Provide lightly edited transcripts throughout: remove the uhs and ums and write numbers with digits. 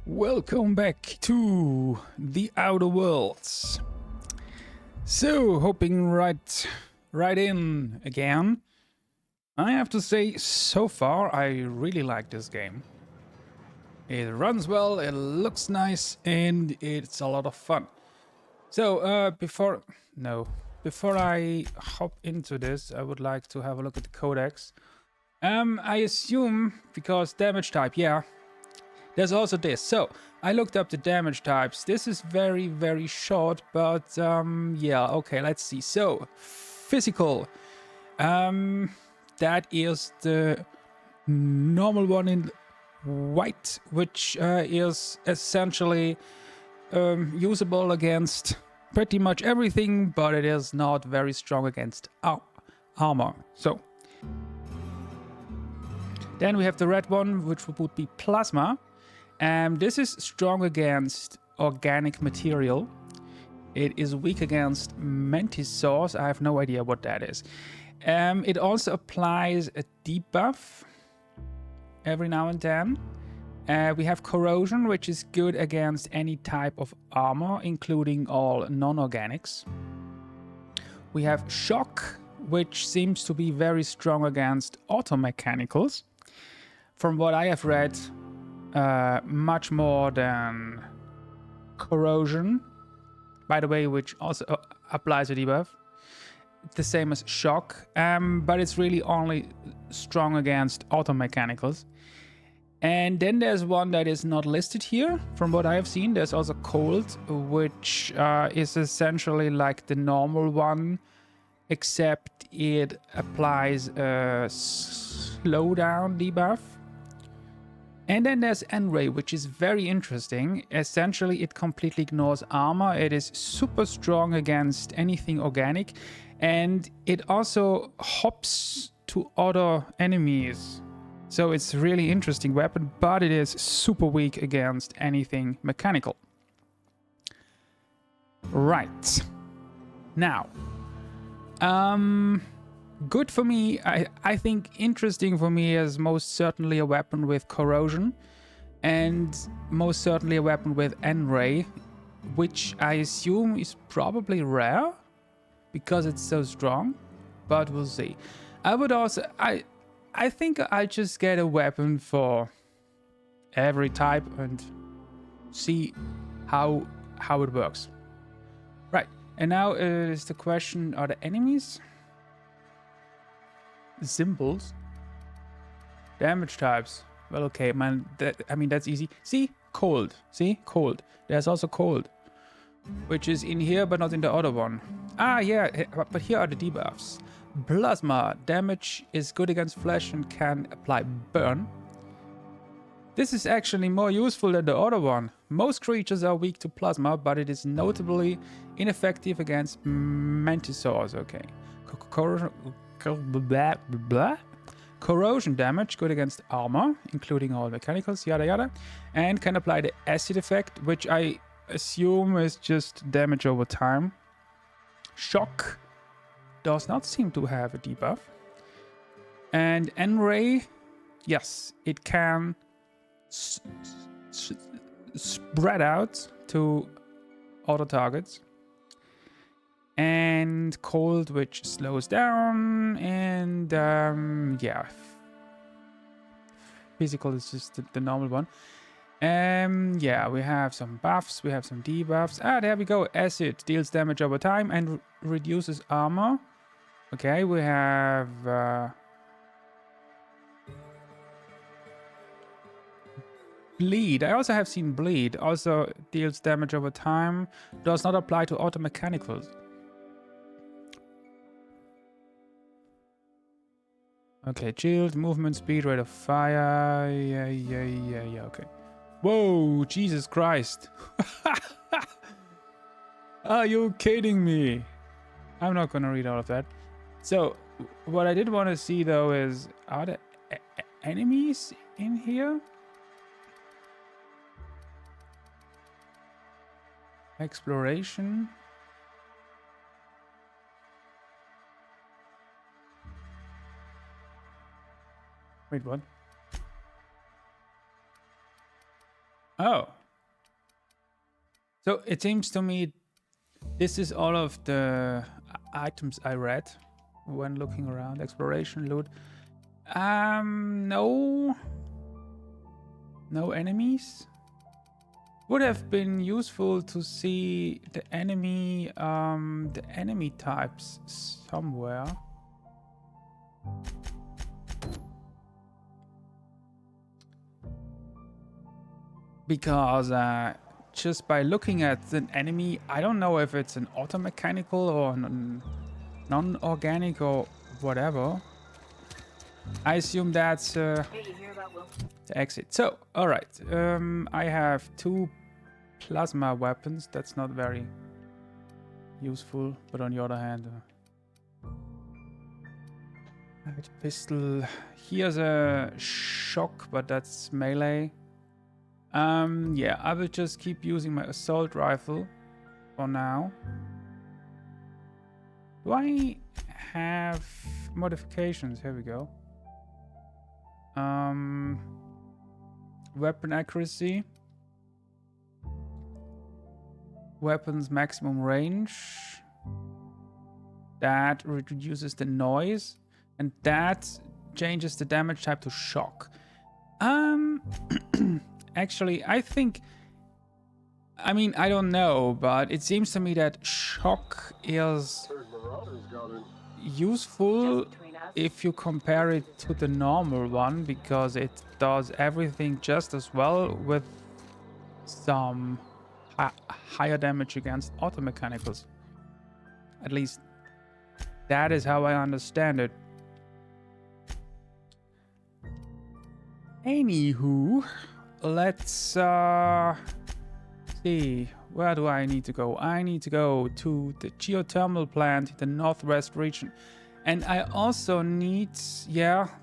Welcome back to the Outer Worlds. So, hopping right in again. I have to say, so far, I really like this game. It runs well, it looks nice, and it's a lot of fun. So, before I hop into this, I would like to have a look at the codex. I assume, because damage type, yeah. There's also this. So, I looked up the damage types. This is very, very short, but yeah, okay, let's see. So, physical. That is the normal one in white, which is essentially usable against pretty much everything, but it is not very strong against armor. So, then we have the red one, which would be plasma. This is strong against organic material. It is weak against mantisaurs. I have no idea what that is. It also applies a debuff every now and then. We have corrosion, which is good against any type of armor, including all non-organics. We have shock, which seems to be very strong against automechanicals. From what I have read, much more than corrosion, by the way, which also applies a debuff. The same as shock, but it's really only strong against automechanicals. And then there's one that is not listed here. From what I have seen, there's also cold, which is essentially like the normal one, except it applies a slowdown debuff. And then there's N-Ray, which is very interesting. Essentially, it completely ignores armor. It is super strong against anything organic. And it also hops to other enemies. So it's a really interesting weapon, but it is super weak against anything mechanical. Right. Now. Good for me, I think interesting for me is most certainly a weapon with corrosion, and most certainly a weapon with N-Ray, which I assume is probably rare because it's so strong, but we'll see. I would also, I think I just get a weapon for every type and see how it works. Right, and now is the question, are the enemies? Symbols, damage types. Well, okay, man. That's easy. See, cold. See, cold. There's also cold, which is in here, but not in the other one. Ah, yeah. But here are the debuffs. Plasma damage is good against flesh and can apply burn. This is actually more useful than the other one. Most creatures are weak to plasma, but it is notably ineffective against mantisaurs. Okay. Corrosion damage, good against armor, including all mechanicals, yada yada, and can apply the acid effect, which I assume is just damage over time. Shock does not seem to have a debuff. And N-Ray, yes, it can spread out to other targets. And cold, which slows down, and yeah, physical is just the normal one. Yeah, we have some buffs, we have some debuffs. Ah, there we go. Acid deals damage over time and reduces armor. Okay, we have bleed. I also have seen bleed. Also deals damage over time. Does not apply to automechanicals. Okay, shield, movement, speed, rate of fire. Yeah, okay. Whoa, Jesus Christ. Are you kidding me? I'm not gonna read all of that. So, what I did want to see though is, are there enemies in here? Exploration. Wait, what? Oh, So it seems to me this is all of the items I read when looking around. Exploration, loot. No enemies. Would have been useful to see the enemy types somewhere. Because just by looking at an enemy, I don't know if it's an auto-mechanical or non-organic or whatever. I assume that's the exit. So, all right. I have 2 plasma weapons. That's not very useful, but on the other hand, light pistol. Here's a shock, but that's melee. Yeah, I will just keep using my assault rifle for now. Do I have modifications? Here we go. Weapon accuracy. Weapons maximum range. That reduces the noise. And that changes the damage type to shock. Actually, I think... I mean, I don't know, but it seems to me that shock is useful if you compare it to the normal one, because it does everything just as well with some higher damage against auto-mechanicals. At least that is how I understand it. Anywho, let's see. Where do I need to go? I need to go to the geothermal plant in the northwest region. And I also need,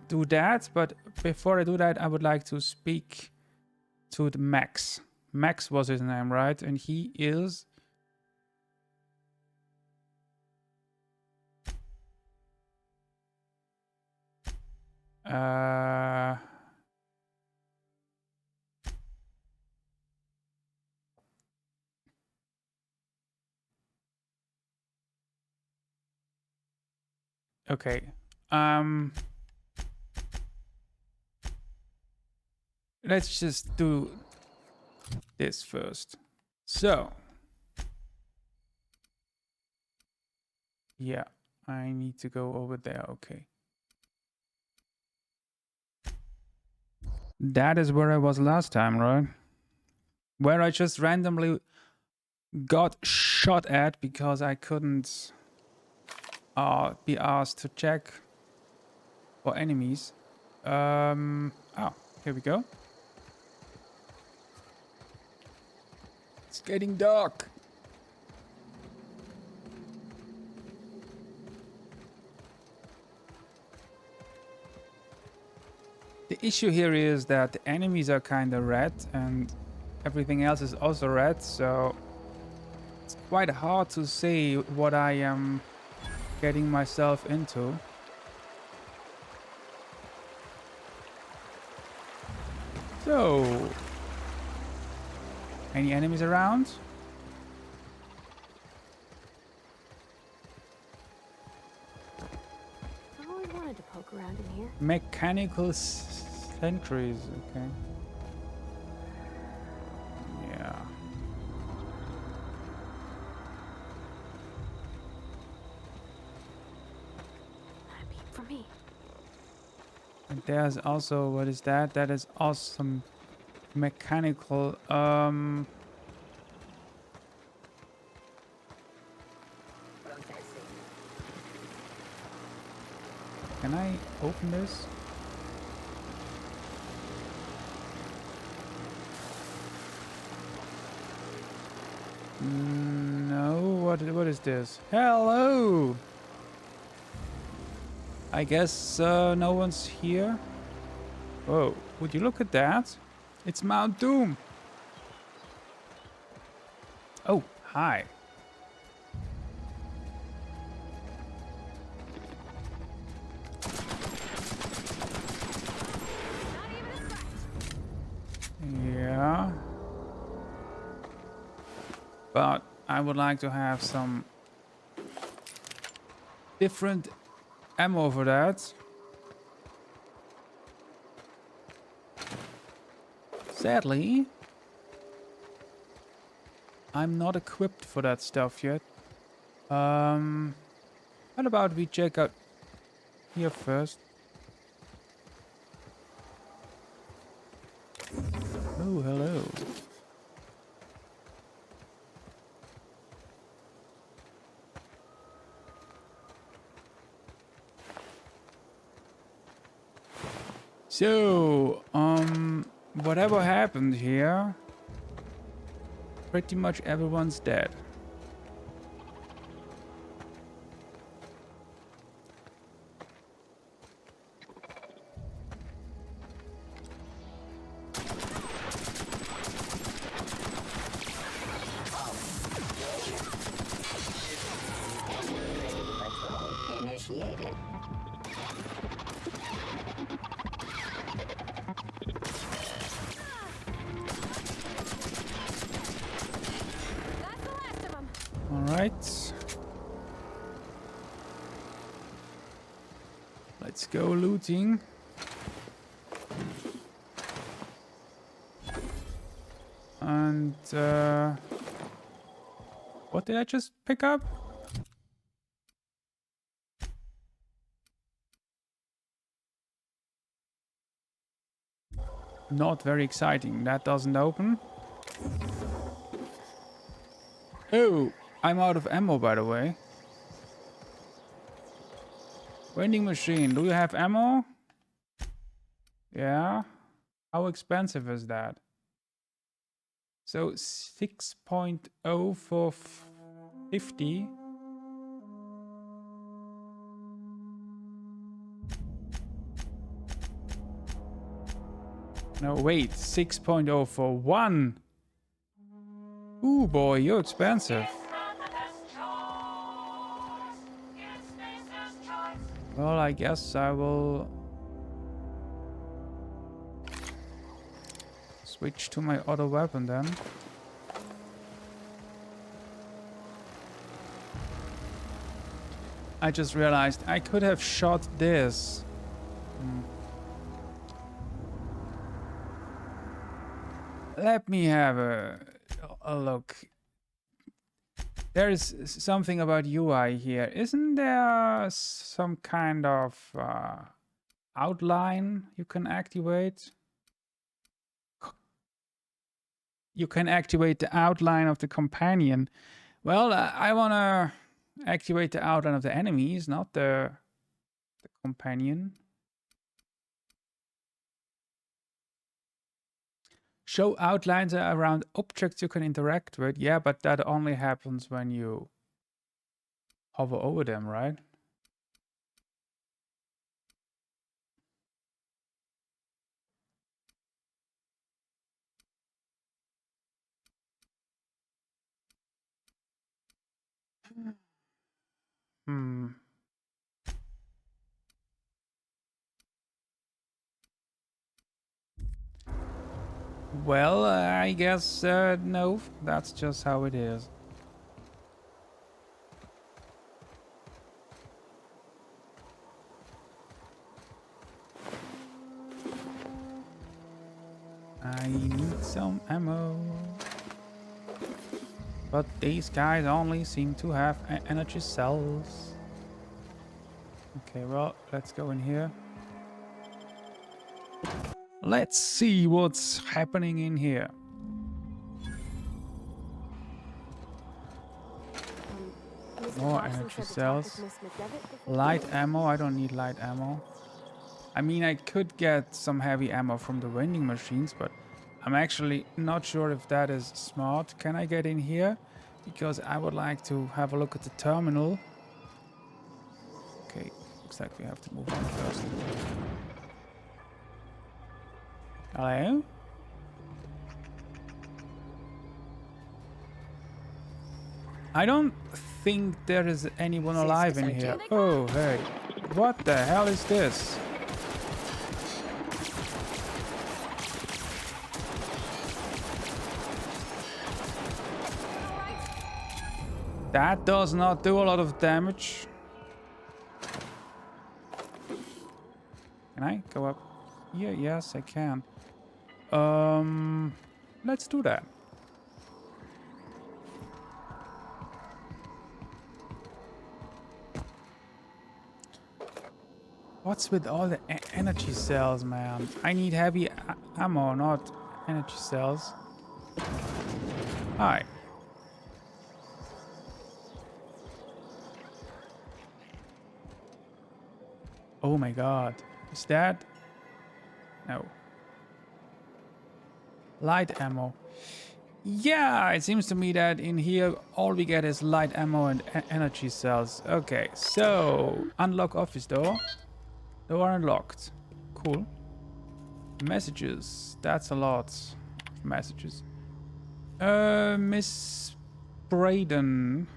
do that. But before I do that, I would like to speak to the Max. Max was his name, right? And he is... Okay. Let's just do this first. So. Yeah, I need to go over there. Okay. That is where I was last time, right? Where I just randomly got shot at because I couldn't be asked to check for enemies. Oh, here we go. It's getting dark. The issue here is that the enemies are kind of red and everything else is also red, so it's quite hard to say what I am getting myself into. So, any enemies around? I always wanted to poke around in here. Mechanical sentries, okay. Yeah. Not a peep for me. And there's also, what is that? That is awesome mechanical, can I open this? No, what is this? Hello! I guess no one's here. Whoa, would you look at that? It's Mount Doom! Oh, hi. Yeah. But I would like to have some different ammo for that. Sadly, I'm not equipped for that stuff yet. How about we check out here first? Oh, hello. So, whatever happened here, pretty much everyone's dead. Initiated. That's the last of them. All right. Let's go looting. And what did I just pick up? Not very exciting. That doesn't open. Oh, I'm out of ammo, by the way. Vending machine. Do you have ammo? Yeah. How expensive is that? So 6.0 for 50. No, wait. 6.0 for 1. Ooh, boy, you're expensive. Well, I guess I will switch to my other weapon then. I just realized I could have shot this. Let me have a look. There is something about UI here. Isn't there some kind of outline you can activate? You can activate the outline of the companion. Well, I want to activate the outline of the enemies, not the companion. Show outlines around objects you can interact with. Yeah, but that only happens when you hover over them, right? Hmm. Well, I guess no, that's just how it is. I need some ammo. But these guys only seem to have energy cells. Okay, well, let's go in here. Let's see what's happening in here. Mr. More Watson energy said to talk cells. with Miss McDevitt before Light you- ammo. I don't need light ammo. I mean, I could get some heavy ammo from the vending machines, but I'm actually not sure if that is smart. Can I get in here? Because I would like to have a look at the terminal. Okay, looks like we have to move on first. Hello? I don't think there is anyone alive in here. Oh, hey. What the hell is this? That does not do a lot of damage. Can I go up here? Yes, I can. Let's do that. What's with all the energy cells, man? I need heavy ammo, not energy cells. Alright. Oh my god. Is that? No. Light ammo. Yeah, it seems to me that in here all we get is light ammo and energy cells. Okay, so unlock office door. Door unlocked. Cool. Messages. That's a lot of messages. Miss Braden.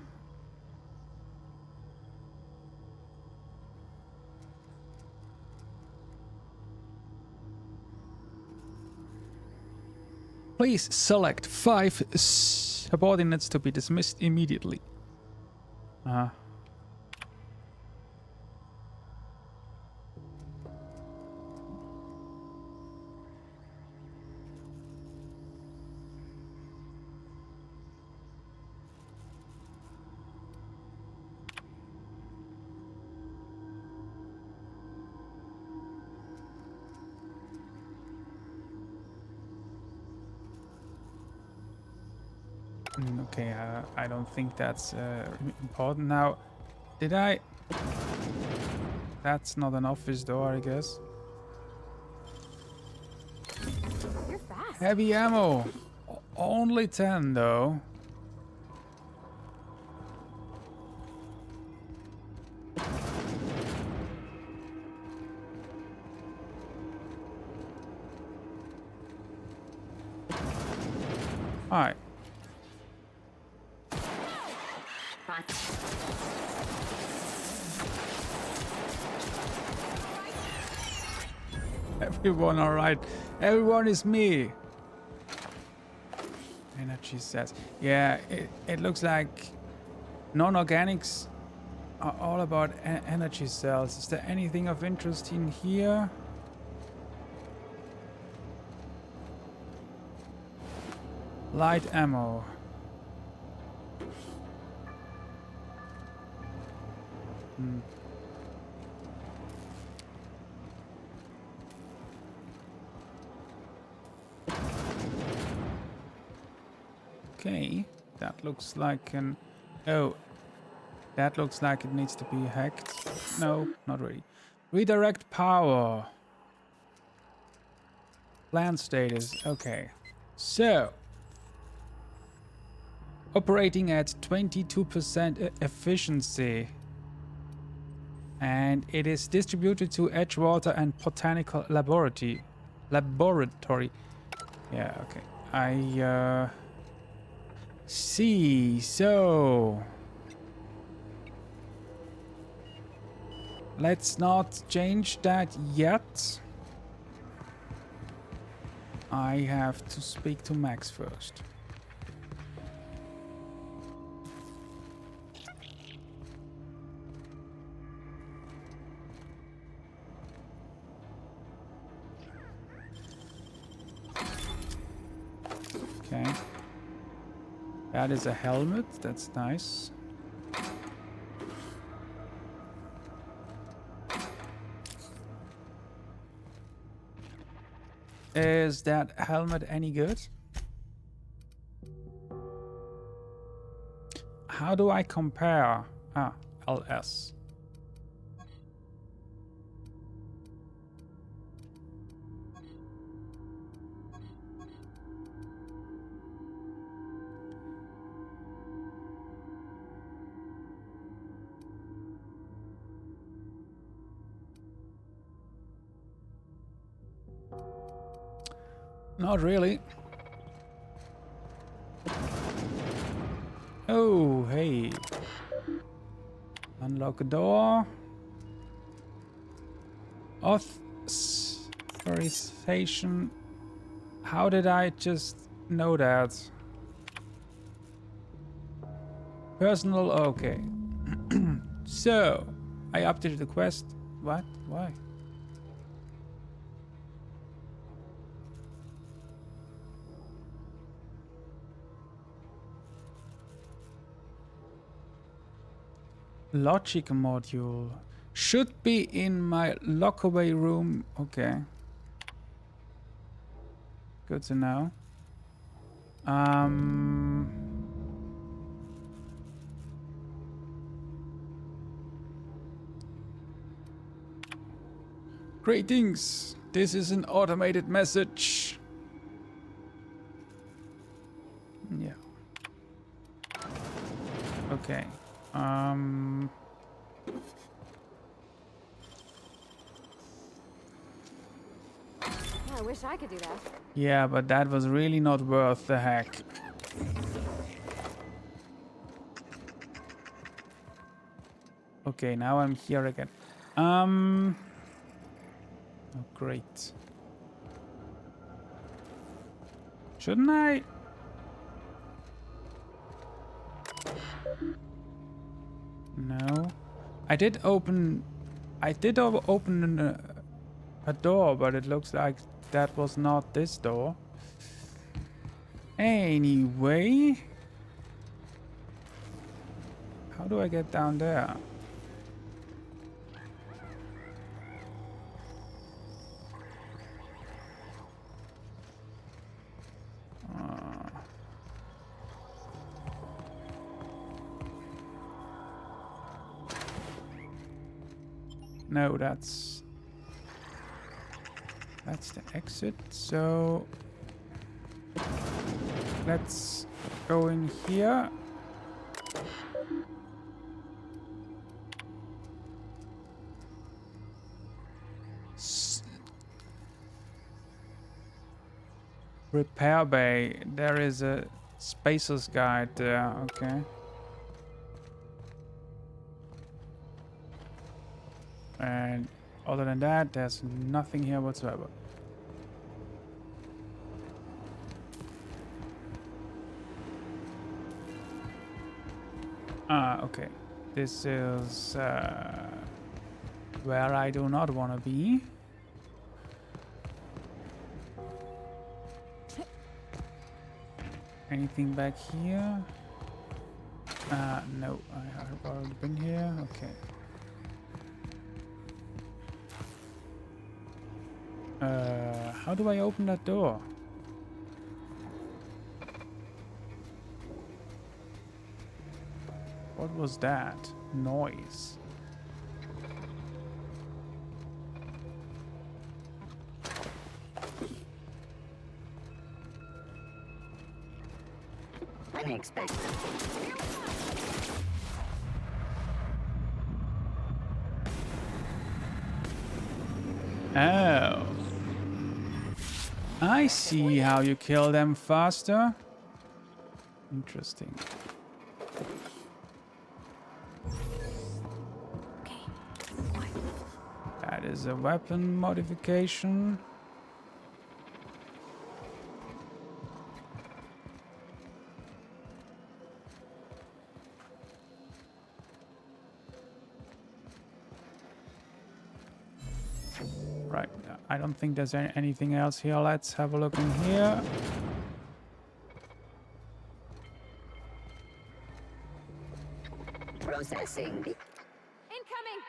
Please select 5 subordinates to be dismissed immediately. Okay, I don't think that's important. Now, did I... That's not an office door, I guess. You're fast. Heavy ammo. Only 10, though. Alright. Everyone alright. Everyone is me. Energy says. Yeah, it looks like non-organics are all about energy cells. Is there anything of interest in here? Light ammo. Okay, that looks like an... Oh, that looks like it needs to be hacked. No, not really. Redirect power. Plan status. Okay. So, operating at 22% efficiency. And it is distributed to Edgewater and Botanical Laboratory. Yeah, okay. I see. So let's not change that yet. I have to speak to Max first. Okay. That is a helmet. That's nice. Is that helmet any good? How do I compare? Ah, LS. Not really. Oh, hey. Unlock a door. Authorization. How did I just know that? Personal, okay. So, I updated the quest. What? Why? Logic module. Should be in my lockaway room. Okay. Good to know. Greetings. This is an automated message. Yeah. Okay. I wish I could do that. Yeah, but that was really not worth the hack. Okay, now I'm here again. Oh, great. Shouldn't I? No. I did open a door, but it looks like that was not this door. Anyway. How do I get down there? No, that's the exit. So let's go in here. Repair bay. There is a spacer's guide there. Okay. And other than that, there's nothing here whatsoever. Ah, okay. This is where I do not want to be. Anything back here? No, I have already been here. Okay. How do I open that door? What was that noise? Unexpected. Oh. I see how you kill them faster. Interesting. That is a weapon modification. Right, I don't think there's anything else here. Let's have a look in here. Processing. Incoming!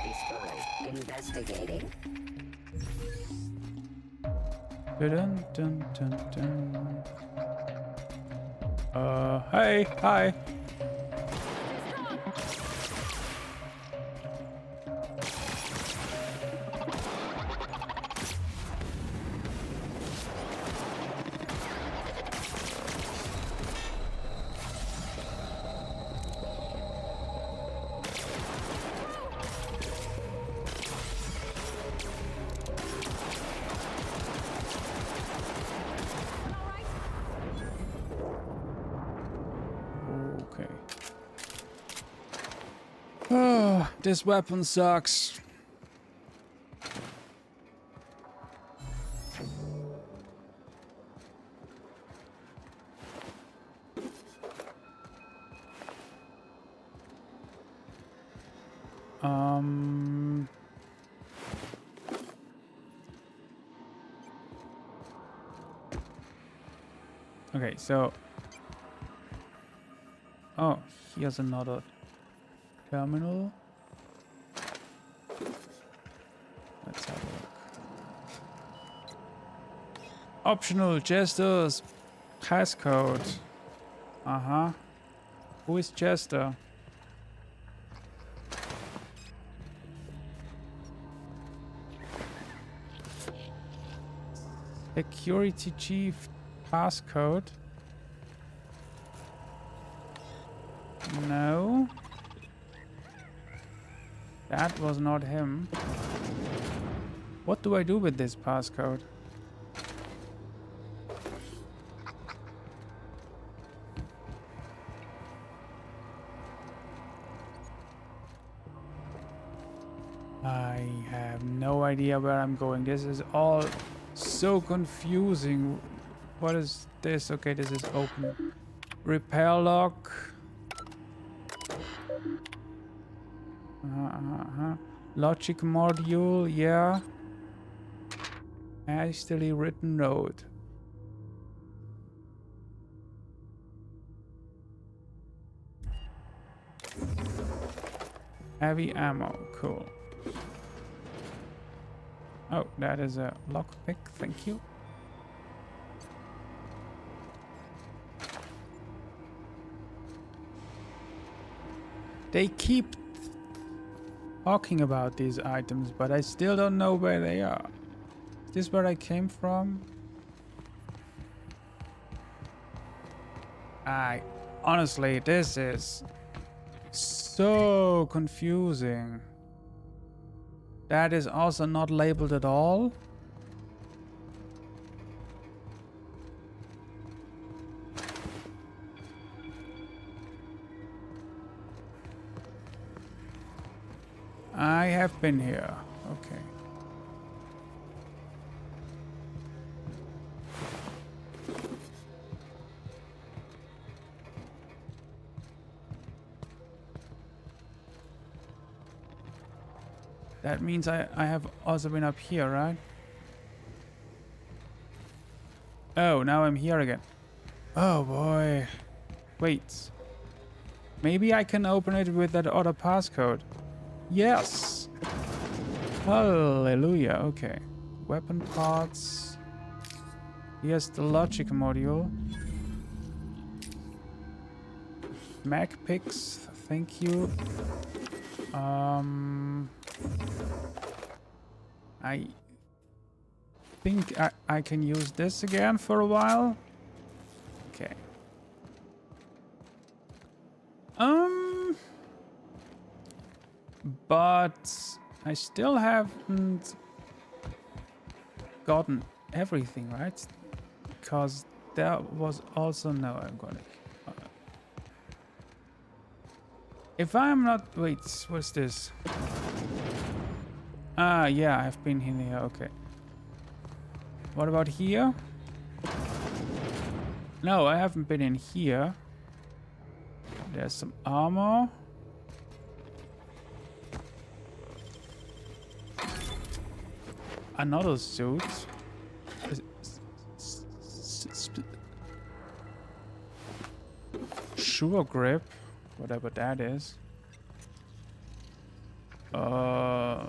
Destroyed. Investigating. Dun, dun, dun, dun. Hey, hi. Oh, this weapon sucks. Okay, so... Oh, here's another terminal. Let's have a look. Optional Jester's passcode. Uh-huh. Who is Jester? Security Chief passcode. No. That was not him. What do I do with this passcode? I have no idea where I'm going. This is all so confusing. What is this? Okay, this is open. Repair lock. Logic module, yeah. Hastily written note. Heavy ammo, cool. Oh, that is a lockpick, thank you. They keep talking about these items, but I still don't know where they are. Is this where I came from? Honestly, this is so confusing. That is also not labeled at all. I have been here. Okay. That means I have also been up here, right? Oh, now I'm here again. Oh boy. Wait. Maybe I can open it with that other passcode. Yes! Hallelujah, okay. Weapon parts. Here's the logic module. Mag picks, thank you. I think I can use this again for a while. Okay. But I still haven't gotten everything, right? Because there was also no, I'm gonna. If I'm not, wait, what's this? Ah, yeah, I've been in here. Okay. What about here? No, I haven't been in here. There's some armor. Another suit. Sure grip. Whatever that is. Yeah.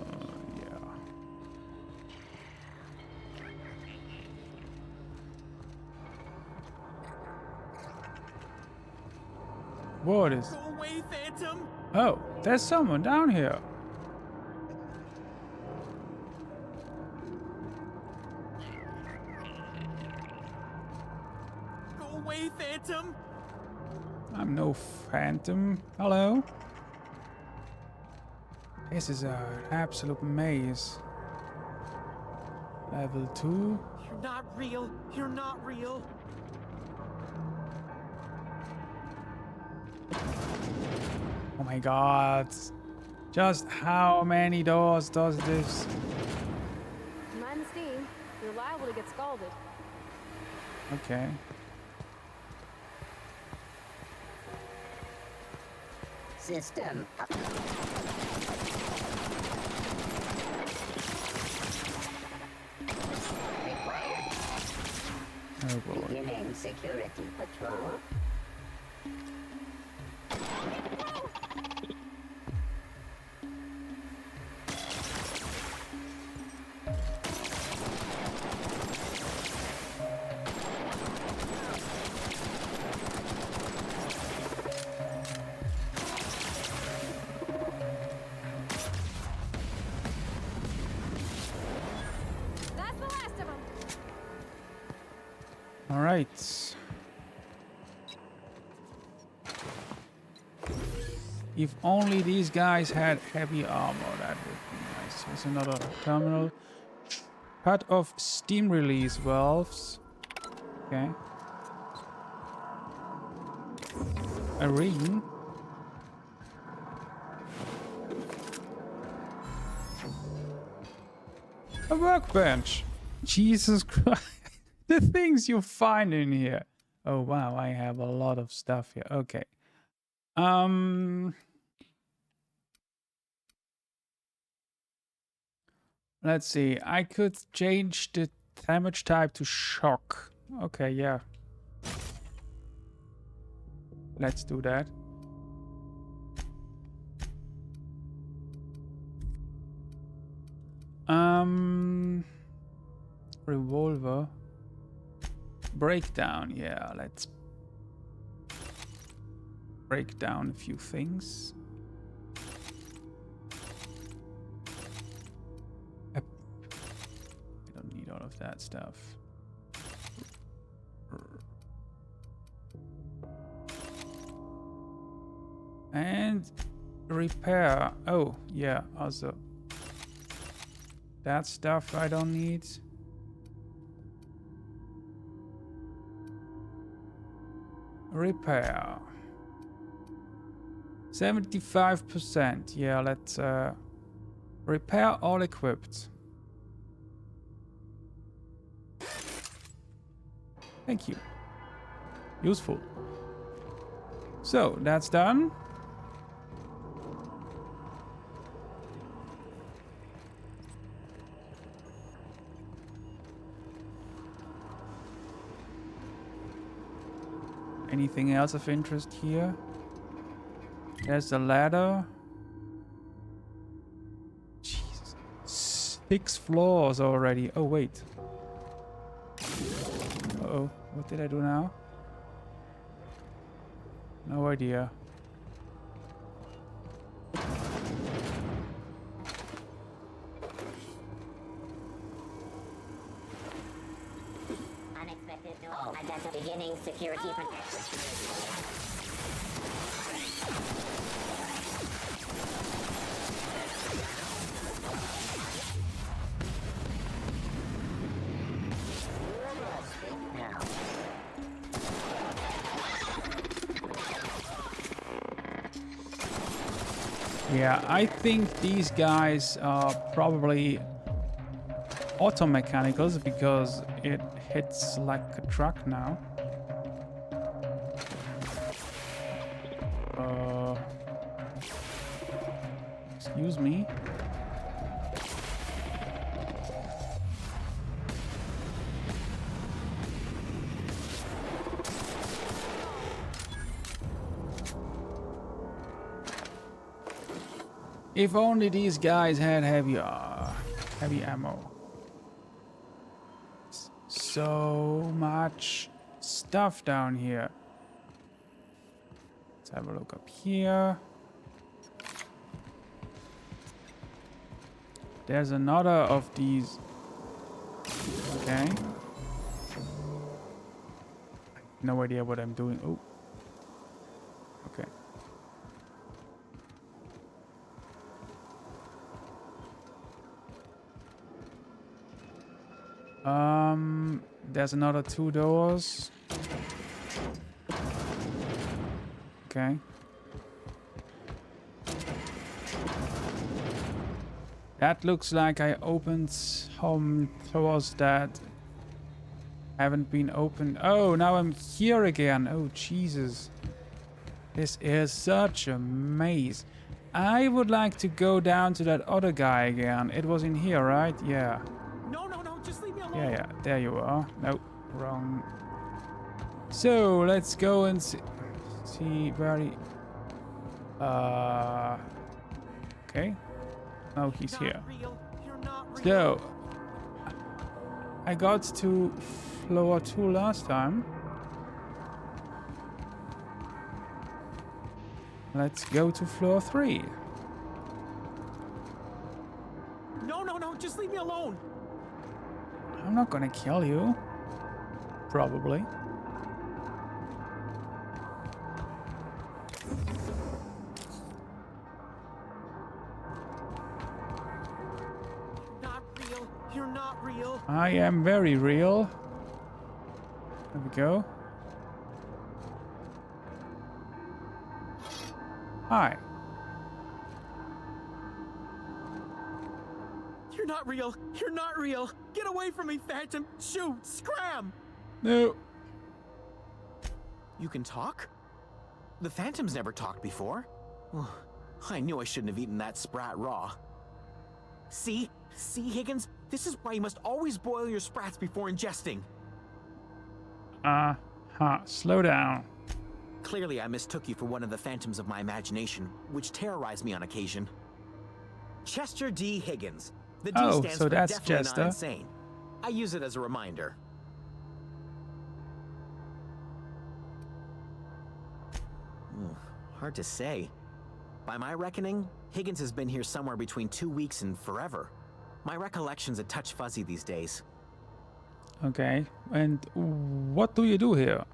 What is? Go away, Phantom! Oh, there's someone down here. Go away, Phantom! I'm no phantom. Hello? This is an absolute maze. Level 2. You're not real. You're not real. Oh my god. Just how many doors does this? Mind the steam. You're liable to get scalded. Okay. System up. Required. Oh boy. Beginning security patrol. That's the last of them. All right. If only these guys had heavy armor, that would be nice. Here's another terminal. Cut off steam release valves. Okay. A ring. A workbench. Jesus Christ. The things you find in here. Oh wow, I have a lot of stuff here. Okay. Let's see. I could change the damage type to shock. Okay, yeah. Let's do that. Revolver. Breakdown. Yeah, let's break down a few things. I don't need all of that stuff. And repair. Oh, yeah, also that stuff I don't need. Repair. 75%. Yeah, let's repair all equipped. Thank you. Useful. So, that's done. Anything else of interest here? There's the ladder. Jesus. 6 floors already. Oh, wait. Uh-oh. What did I do now? No idea. Unexpected no. Identity beginning security protection. Now. Yeah, I think these guys are probably auto mechanicals because it hits like a truck now. Excuse me. If only these guys had heavy ammo. So much stuff down here. Let's have a look up here. There's another of these. Okay. No idea what I'm doing. Oh. Okay. There's another 2 doors. Okay. That looks like I opened some doors that haven't been opened. Oh, now I'm here again. Oh, Jesus. This is such a maze. I would like to go down to that other guy again. It was in here, right? Yeah. No, just leave me alone. Yeah. There you are. Nope. Wrong. So, let's go and see where he... Okay. Oh, he's here. Not real. You're not real. So, I got to floor 2 last time. Let's go to floor 3. No, just leave me alone. I'm not gonna kill you. Probably. Not real. You're not real. I am very real. There we go. Hi. You're not real. You're not real. Get away from me, Phantom. Shoot. Scram. No. You can talk? The Phantom's never talked before. I knew I shouldn't have eaten that sprat raw. See, Higgins? This is why you must always boil your sprats before ingesting. Slow down. Clearly, I mistook you for one of the phantoms of my imagination, which terrorize me on occasion. Chester D. Higgins. The D Oh, stands so for that's definitely Chester. not insane. I use it as a reminder. Hard to say. By my reckoning, Higgins has been here somewhere between 2 weeks and forever. My recollection's a touch fuzzy these days. Okay. And what do you do here?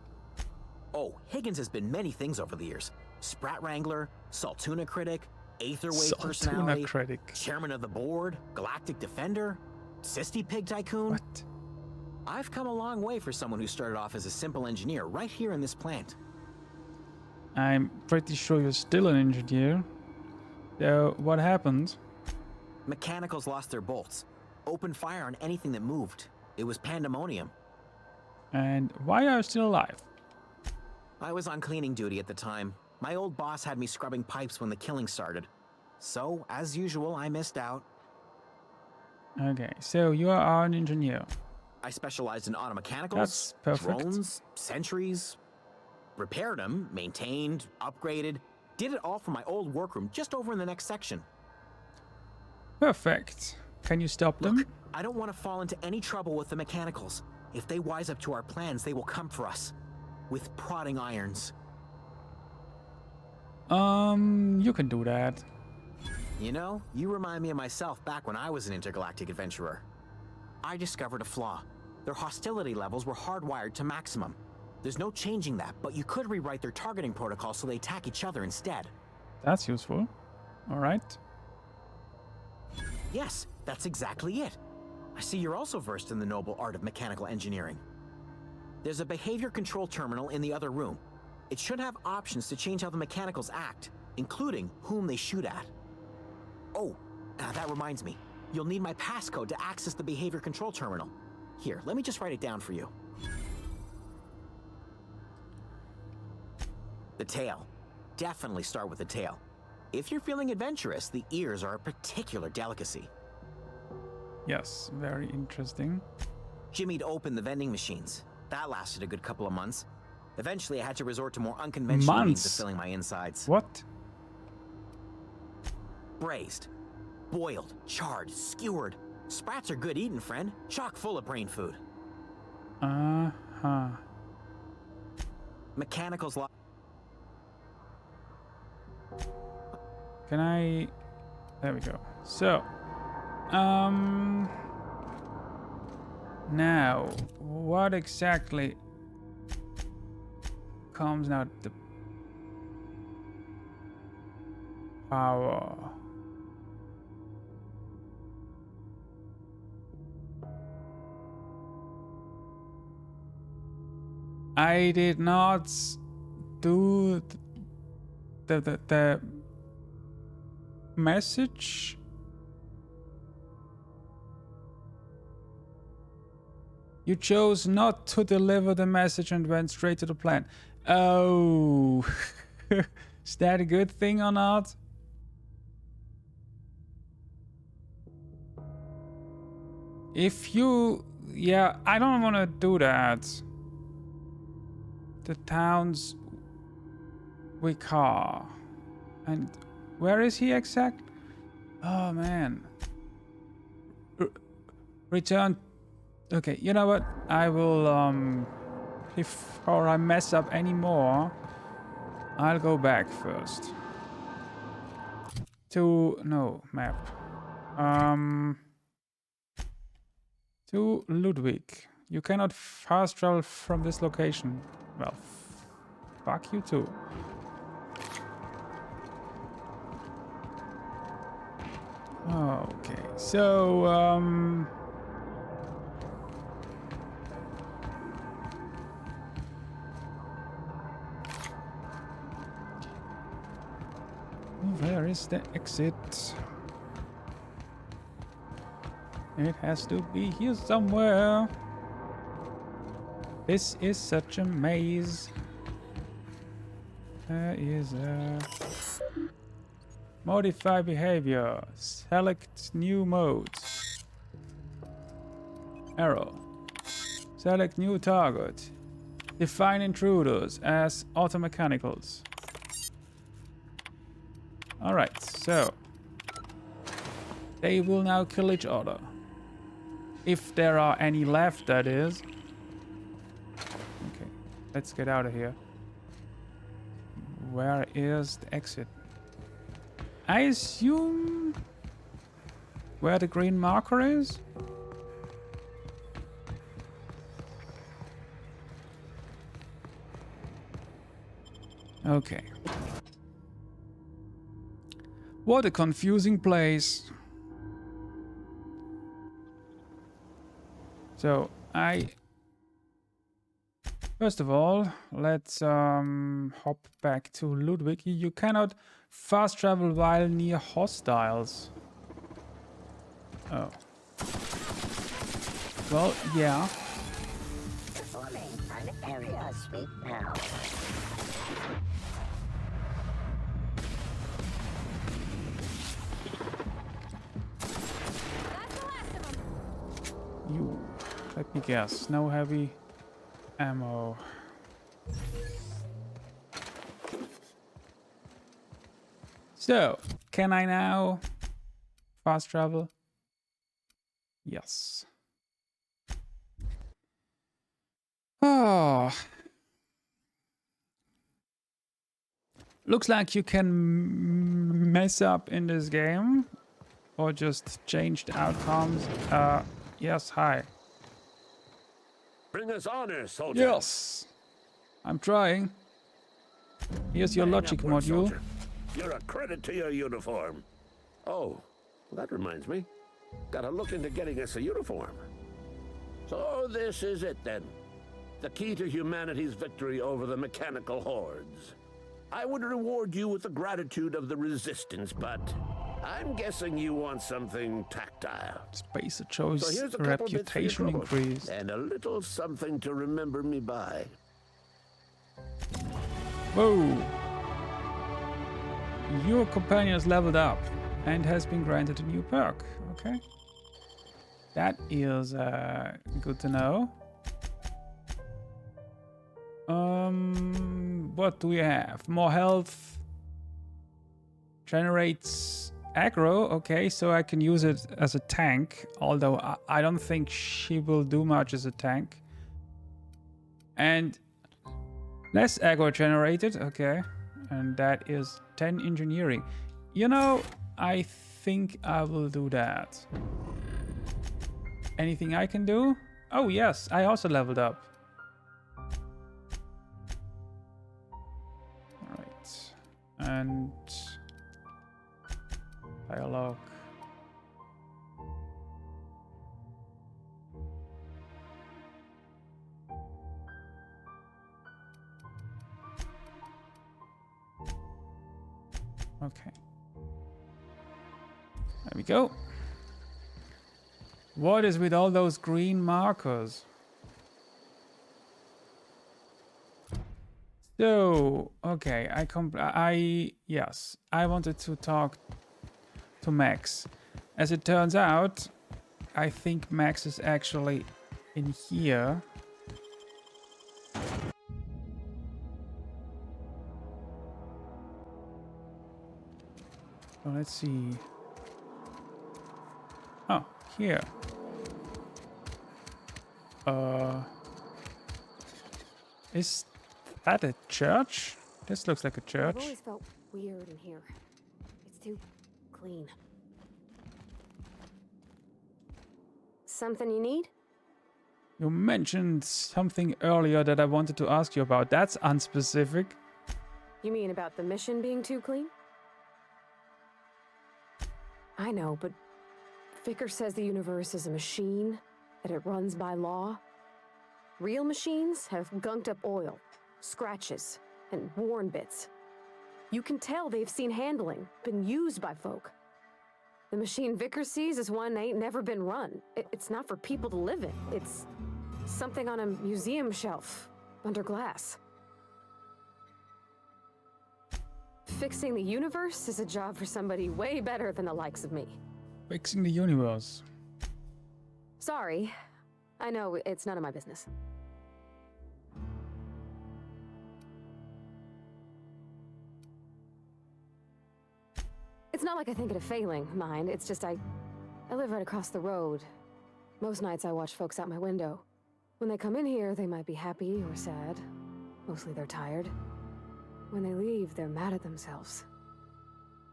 Oh, Higgins has been many things over the years. Sprat Wrangler, Saltuna Critic, Aetherwave Saltuna personality, Critic. Chairman of the Board, Galactic Defender, Sisty Pig Tycoon. What? I've come a long way for someone who started off as a simple engineer right here in this plant. I'm pretty sure you're still an engineer. So, what happened? Mechanicals lost their bolts. Opened fire on anything that moved. It was pandemonium. And why are you still alive? I was on cleaning duty at the time. My old boss had me scrubbing pipes when the killing started. So, as usual, I missed out. Okay, so you are an engineer. I specialized in automechanicals, That's perfect. drones, sentries, repaired them, maintained, upgraded, did it all from my old workroom just over in the next section. Perfect. Can you stop them? Look, I don't want to fall into any trouble with the mechanicals. If they wise up to our plans, they will come for us. With prodding irons. You can do that. You know, you remind me of myself back when I was an intergalactic adventurer. I discovered a flaw. Their hostility levels were hardwired to maximum. There's no changing that, but you could rewrite their targeting protocol so they attack each other instead. That's useful. All right. Yes, that's exactly it. I see you're also versed in the noble art of mechanical engineering. There's a behavior control terminal in the other room. It should have options to change how the mechanicals act, including whom they shoot at. Oh, that reminds me. You'll need my passcode to access the behavior control terminal. Here, let me just write it down for you. The tail. Definitely start with the tail. If you're feeling adventurous, the ears are a particular delicacy. Yes, very interesting. Jimmy'd opened the vending machines. That lasted a good couple of months. Eventually, I had to resort to more unconventional means of filling my insides. What? Braised, boiled, charred, skewered. Sprats are good eating, friend. Chock full of brain food. Uh-huh. Mechanicals Can I... There we go. So, now, what exactly comes out the power? I did not do the message You chose not to deliver the message and went straight to the plant. Oh. Is that a good thing or not? If you... Yeah, I don't want to do that. The town's Wikar. And where is he exact? Oh, man. Return. Okay, you know what? I will, before I mess up any more, I'll go back first. No, map. To Ludwig. You cannot fast travel from this location. Well, fuck you too. Okay, so, where is the exit? It has to be here somewhere. This is such a maze. There is a... Modify behavior. Select new modes. Arrow. Select new target. Define intruders as automechanicals. Alright, so they will now kill each other. If there are any left, that is. Okay, let's get out of here. Where is the exit? I assume where the green marker is? Okay. What a confusing place. So, first of all, let's hop back to Ludwig. You cannot fast travel while near hostiles. Oh. Well, yeah. Performing an area sweep now. That's the last of them. You. Let me guess. No heavy ammo. So, can I now fast travel? Yes. Oh. Looks like you can mess up in this game or just change the outcomes. Yes, hi. Bring us honor, soldier. Yes. I'm trying. Here's your Bang logic upward, module. soldier. You're a credit to your uniform. Oh, that reminds me. Gotta look into getting us a uniform. So this is it then. The key to humanity's victory over the mechanical hordes. I would reward you with the gratitude of the resistance, but I'm guessing you want something tactile. Spacer So chose here's a couple bits for your reputation trouble, increase. and a little something to remember me by. Whoa. Your companion has leveled up and has been granted a new perk. Okay. That is good to know. What do we have? More health. Generates aggro. Okay, so I can use it as a tank. Although I don't think she will do much as a tank. And less aggro generated. Okay. And that is 10 engineering. You know, I think I will do that. Anything I can do? Oh yes, I also leveled up. Alright. And dialogue. Okay. There we go. What is with all those green markers? So, okay, yes, I wanted to talk to Max. As it turns out, I think Max is actually in here. So let's see. Oh, here. Is that a church? This looks like a I've church. always felt weird in here. It's too clean. Something you need? You mentioned something earlier that I wanted to ask you about. That's unspecific. You mean about the mission being too clean? I know, but Vickers says the universe is a machine, that it runs by law. Real machines have gunked up oil, scratches, and worn bits. You can tell they've seen handling, been used by folk. The machine Vickers sees is one that ain't never been run. It's not for people to live in. It's something on a museum shelf, under glass. Fixing the universe is a job for somebody way better than the likes of me. Fixing the universe. Sorry. I know, it's none of my business. It's not like I think it a failing, mind. It's just I live right across the road. Most nights I watch folks out my window. When they come in here, they might be happy or sad. Mostly they're tired. When they leave, they're mad at themselves.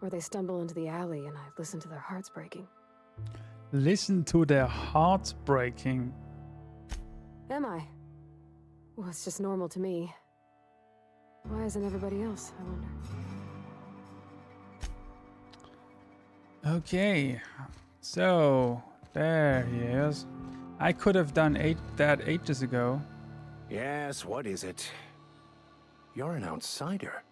Or they stumble into the alley and I listen to their hearts breaking. Listen to their hearts breaking. Am I? Well, it's just normal to me. Why isn't everybody else, I wonder? Okay, so there he is. I could have done that ages ago. Yes, what is it? You're an outsider.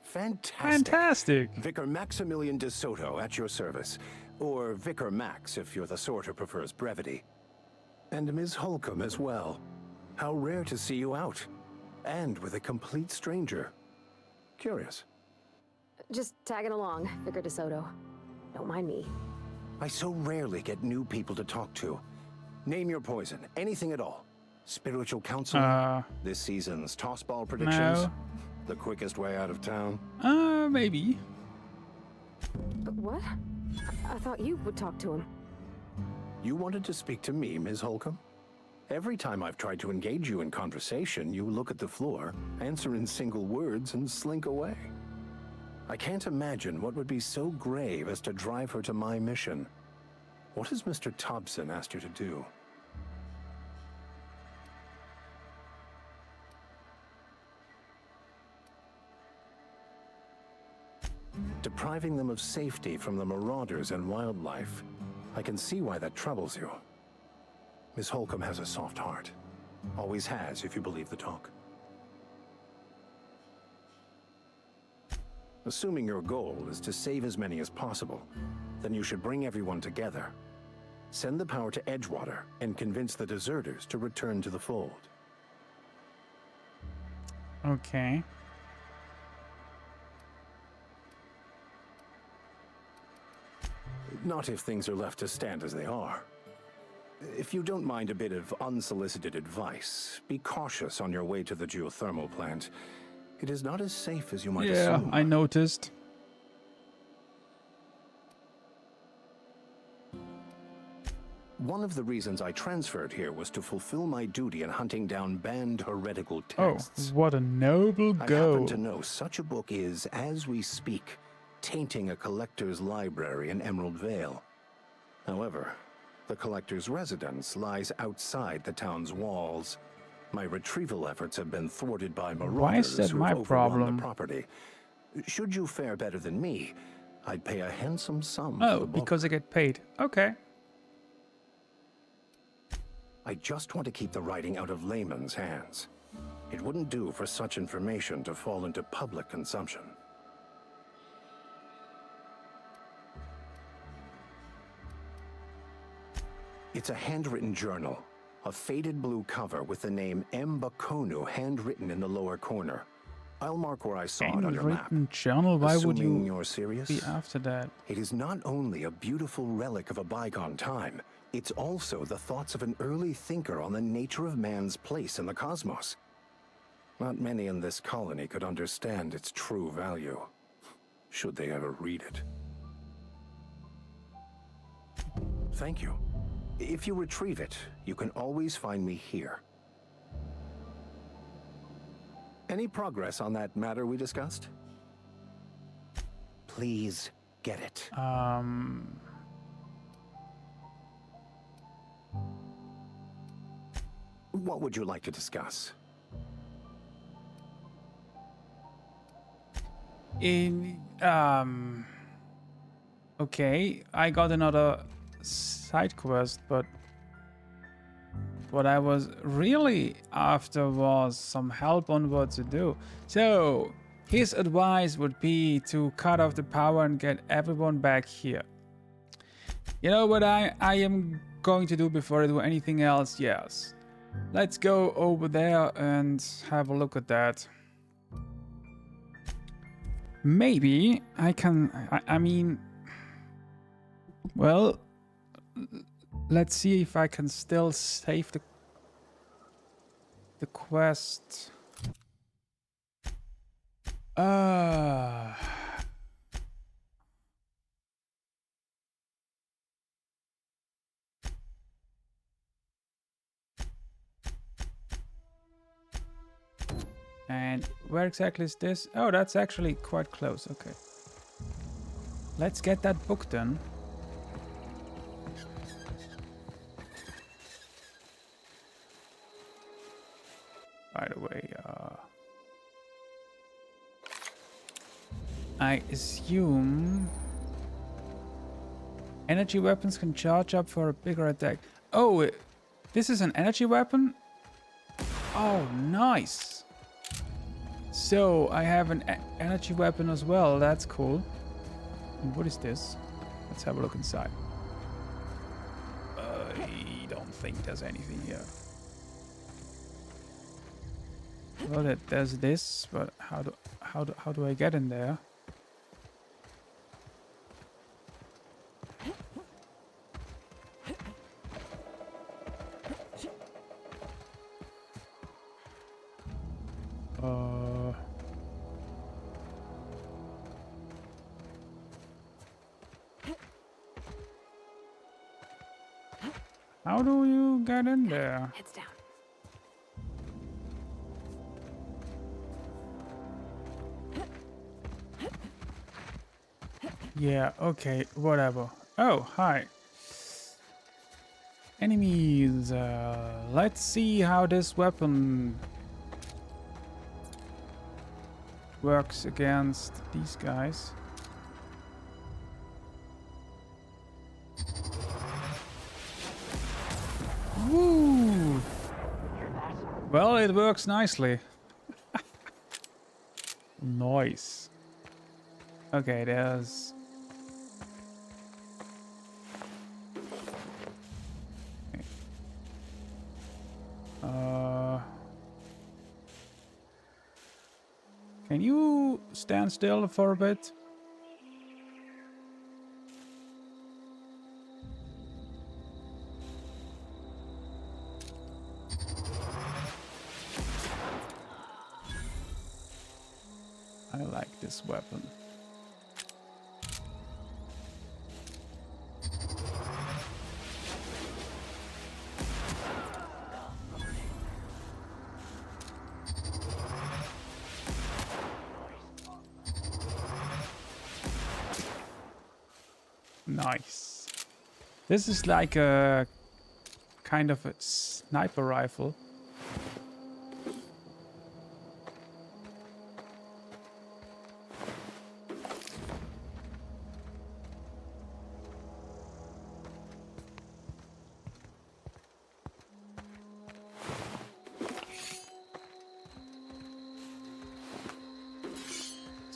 Fantastic. Fantastic. Vicar Maximilian de Soto at your service. Or Vicar Max if you're the sort who prefers brevity. And Ms. Holcomb as well. How rare to see you out. And with a complete stranger. Curious. Just tagging along, Vicar DeSoto. Don't mind me. I so rarely get new people to talk to. Name your poison, anything at all. Spiritual counsel? This season's tossball predictions? No. The quickest way out of town? Maybe. But what? I thought you would talk to him. You wanted to speak to me, Ms. Holcomb? Every time I've tried to engage you in conversation, you look at the floor, answer in single words, and slink away. I can't imagine what would be so grave as to drive her to my mission. What has Mr. Thompson asked you to do? Depriving them of safety from the marauders and wildlife. I can see why that troubles you. Miss Holcomb has a soft heart. Always has, if you believe the talk. Assuming your goal is to save as many as possible, then you should bring everyone together. Send the power to Edgewater and convince the deserters to return to the fold. Okay. Not if things are left to stand as they are. If you don't mind a bit of unsolicited advice, be cautious on your way to the geothermal plant. It is not as safe as you might assume. I noticed. One of the reasons I transferred here was to fulfill my duty in hunting down banned heretical texts. Oh, what a noble I goal. happen to know such a book is, as we speak, tainting a collector's library in Emerald Vale. However, the collector's residence lies outside the town's walls. My retrieval efforts have been thwarted by marauders Why is that who've my overrun problem? the property. Should you fare better than me, I'd pay a handsome sum for Oh, the book. because I get paid. Okay. I just want to keep the writing out of layman's hands. It wouldn't do for such information to fall into public consumption. It's a handwritten journal, a faded blue cover with the name M. Bakonu handwritten in the lower corner. I'll mark where I saw it on your map. Handwritten journal. Why would Assuming you you're serious? be after that? It is not only a beautiful relic of a bygone time, it's also the thoughts of an early thinker on the nature of man's place in the cosmos. Not many in this colony could understand its true value, should they ever read it. Thank you. If you retrieve it, you can always find me here. Any progress on that matter we discussed? Please get it. What would you like to discuss? Okay, I got another side quest, but what I was really after was some help on what to do. So his advice would be to cut off the power and get everyone back here. You know what I am going to do before I do anything else? Yes. Let's go over there and have a look at that. Maybe I can, I mean, well, let's see if I can still save the quest. And where exactly is this? Oh, that's actually quite close. Okay. Let's get that book done. By the way, I assume energy weapons can charge up for a bigger attack. Oh, this is an energy weapon? Oh, nice. So I have an energy weapon as well. That's cool. And what is this? Let's have a look inside. I don't think there's anything here. Well, there's this, but how do I get in there? How do you get in there? Heads down. Yeah, okay, whatever. Oh, hi. Enemies. Let's see how this weapon works against these guys. Woo! Well, it works nicely. Nice. Okay, there's... Okay. Can you stand still for a bit? I like this weapon. Nice. This is like a kind of a sniper rifle.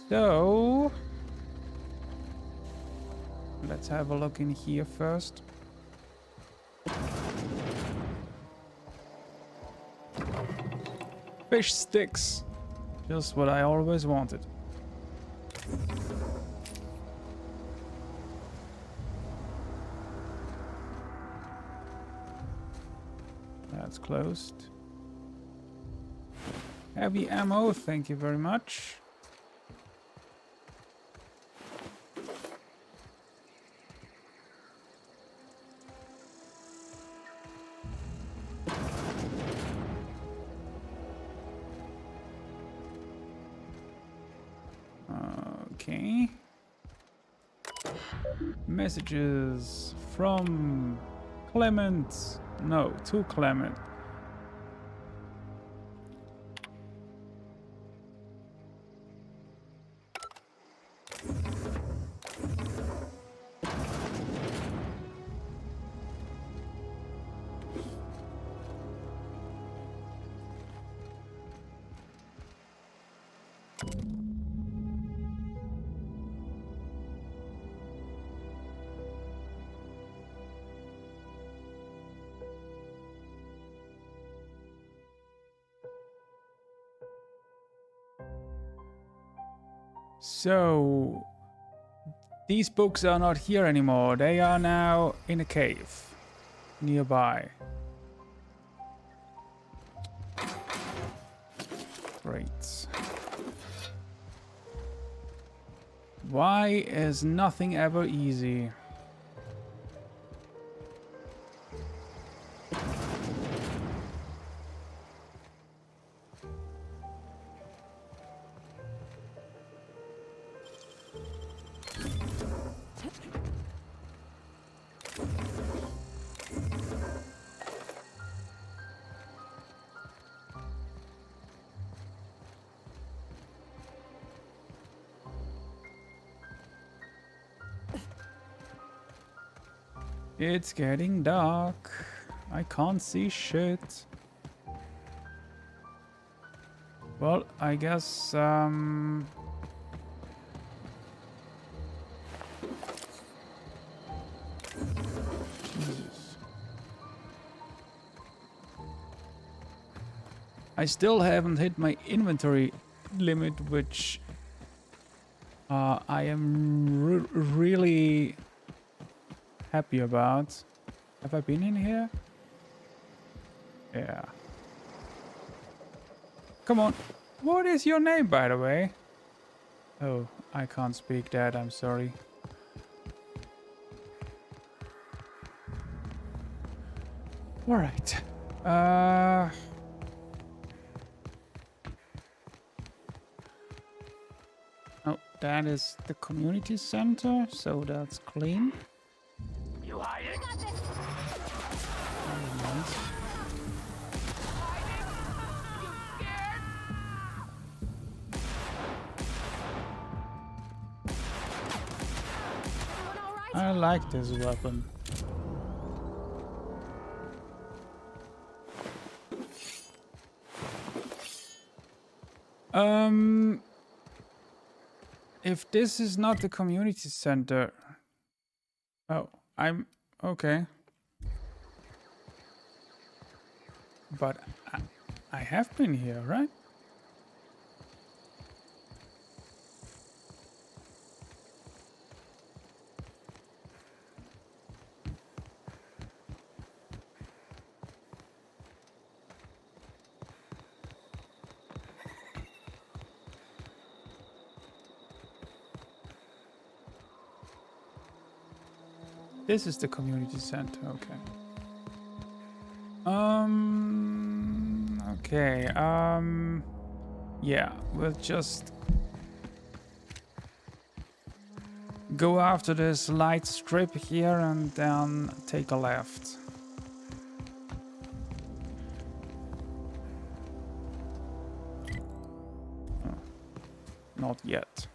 So let's have a look in here first. Fish sticks. Just what I always wanted. That's closed. Heavy ammo, thank you very much. Okay. Messages from Clement. No, to Clement. So, these books are not here anymore. They are now in a cave nearby. Great. Why is nothing ever easy? It's getting dark. I can't see shit. Well, I guess, Jesus. I still haven't hit my inventory limit, which I am really happy about. Have I been in here? Yeah. Come on. What is your name, by the way? Oh, I can't speak that. I'm sorry. All right. Oh, that is the community center, so that's clean. You hiding? Nice. I like this weapon. If this is not the community center... Oh, I'm... okay. But I have been here, right? This is the community center, okay. Okay, yeah, we'll just go after this light strip here and then take a left. Oh, not yet.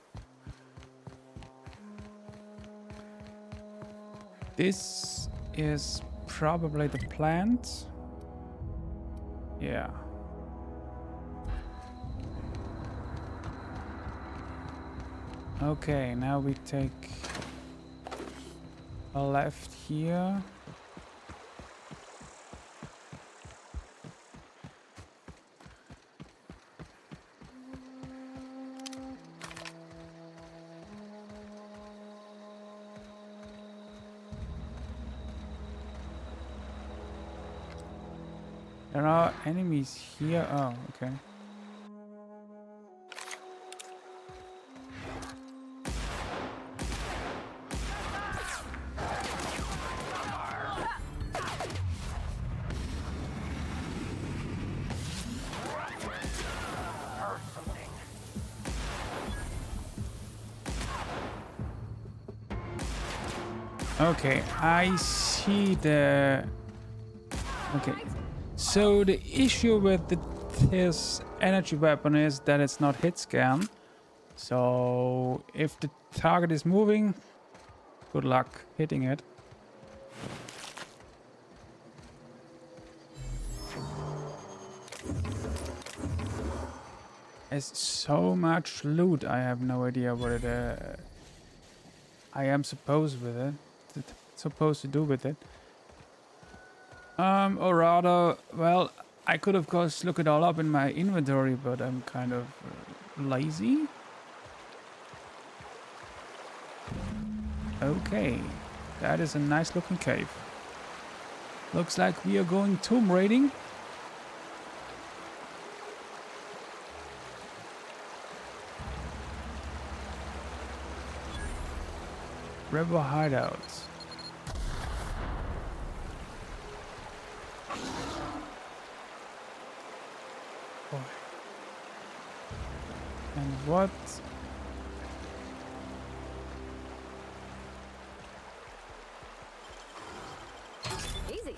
This is probably the plant. Yeah. Okay, now we take a left here. There are enemies here. Oh, okay. Okay, I see the... Okay, so the issue with this energy weapon is that it's not hit scan. So if the target is moving, good luck hitting it. There's so much loot, I have no idea what it I am supposed with it. Supposed to do with it. Or rather, well, I could of course look it all up in my inventory, but I'm kind of lazy. Okay, that is a nice looking cave. Looks like we are going tomb raiding. Rebel hideouts. Boy. And what? Easy.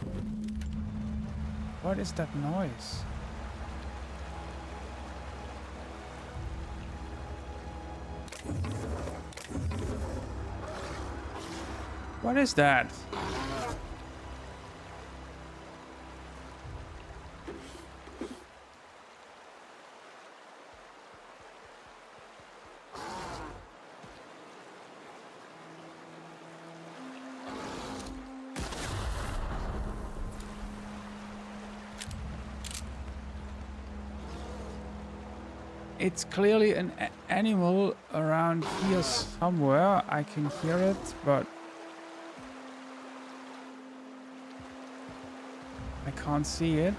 What is that noise? What is that? It's clearly an animal around here somewhere. I can hear it, but I can't see it.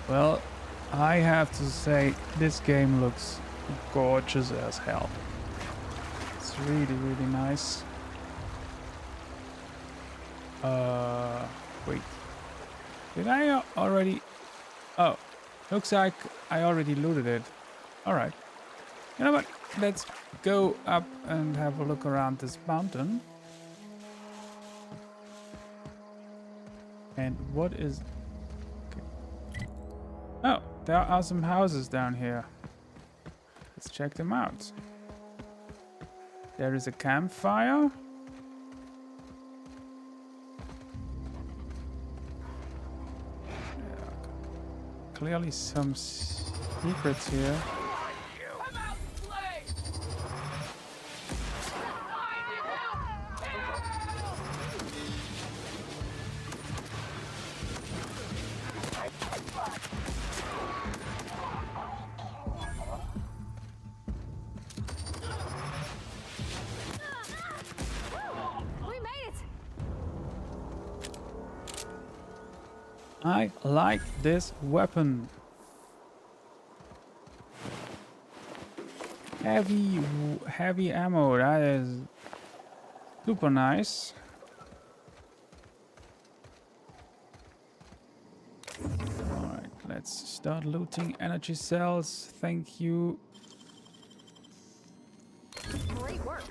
Well, I have to say this game looks gorgeous as hell. It's really, really nice. Wait. Did I already... Oh. Looks like I already looted it. Alright. You know what? Let's go up and have a look around this mountain. And what is... Okay. Oh, there are some houses down here. Let's check them out. There is a campfire. Clearly some secrets here. We made it. I like this weapon. Heavy ammo, that is super nice. Alright, let's start looting energy cells. Thank you. Great work.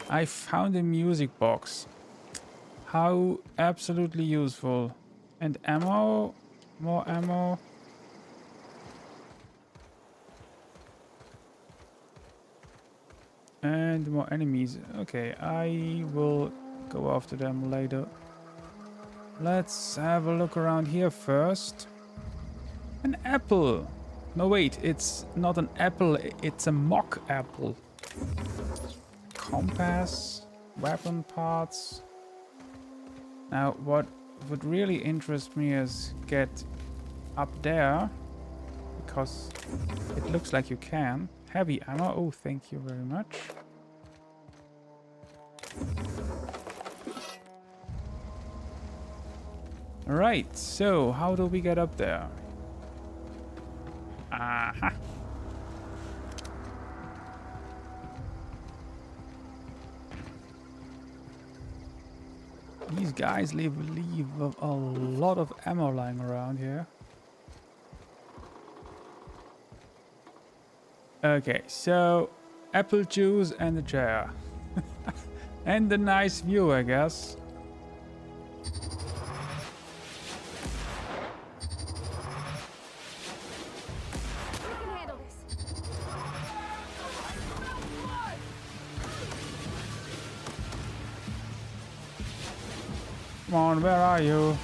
I found a music box. How absolutely useful. And ammo, more ammo. And more enemies. Okay, I will go after them later. Let's have a look around here first. An apple. No wait, it's not an apple, it's a mock apple. Compass, weapon parts. Now what would really interest me is get up there because it looks like you can. Heavy ammo. Oh, thank you very much. Alright, so how do we get up there? Aha. These guys leave a lot of ammo lying around here. Okay, so apple juice and a chair. And a nice view, I guess. We can handle this. Come on, where are you?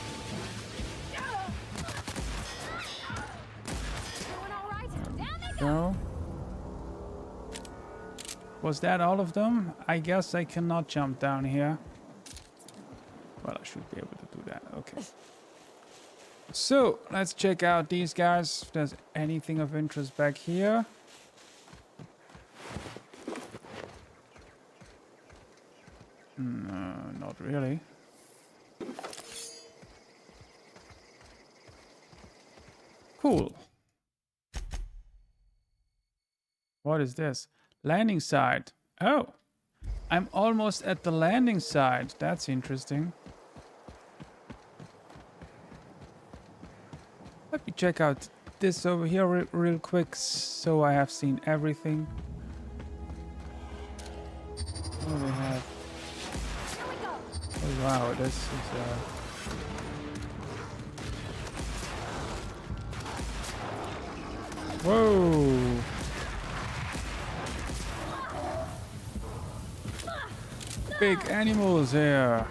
Doing all right? Down they go. No. Was that all of them? I guess I cannot jump down here. Well, I should be able to do that. Okay. So, let's check out these guys. If there's anything of interest back here. No, not really. Cool. What is this? Landing site. Oh, I'm almost at the landing site. That's interesting. Let me check out this over here real quick so I have seen everything. What do we have? Oh wow, this is whoa! Big animals here.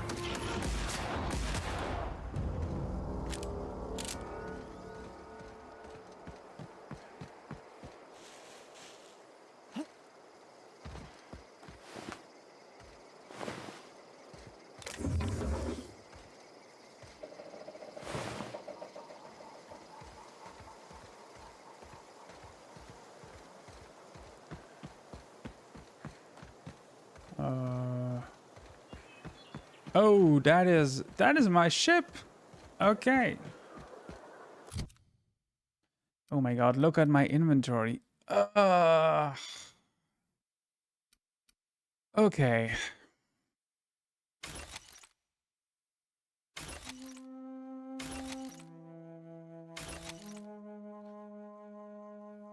Oh, that is my ship. Okay. Oh my god, look at my inventory. Okay.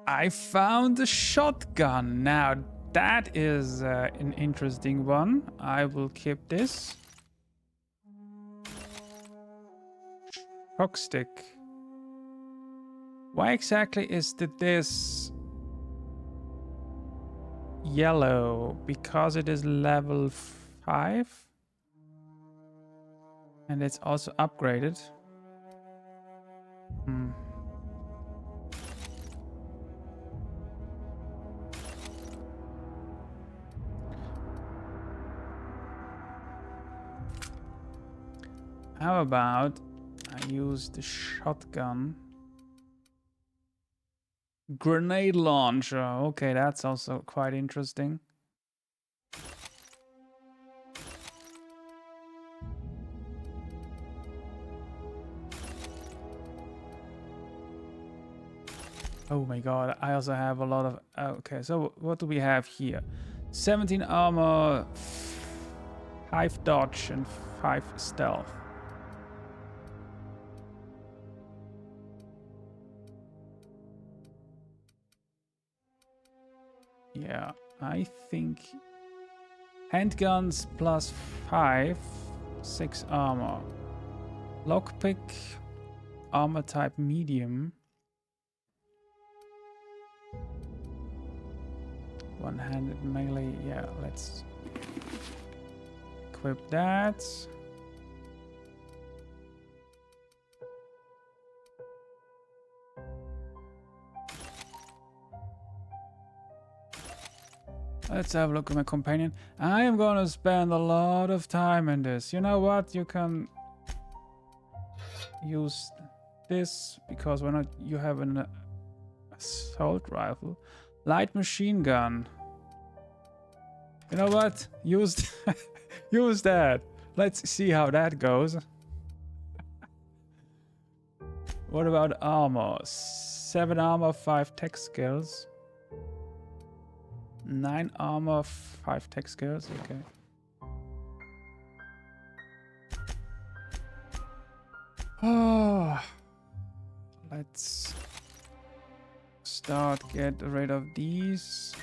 I found a shotgun. Now that is an interesting one. I will keep this. Shock stick. Why exactly is this yellow? Because it is level 5? And it's also upgraded. How about I use the shotgun? Grenade launcher. Okay, that's also quite interesting. Oh my god, I also have a lot of... Okay, so what do we have here? 17 armor, 5 dodge, and 5 stealth. Yeah, I think handguns plus 5, 6 armor. Lockpick, armor type medium. One-handed melee, yeah, let's equip that. Let's have a look at my companion. I am gonna spend a lot of time in this. You know what? You can use this because when you have an Assault rifle. Light machine gun. You know what? Use use that. Let's see how that goes. What about armor? 7 armor, 5 tech skills. 9 armor, 5 tech skills. Okay. Oh, let's start get rid of these.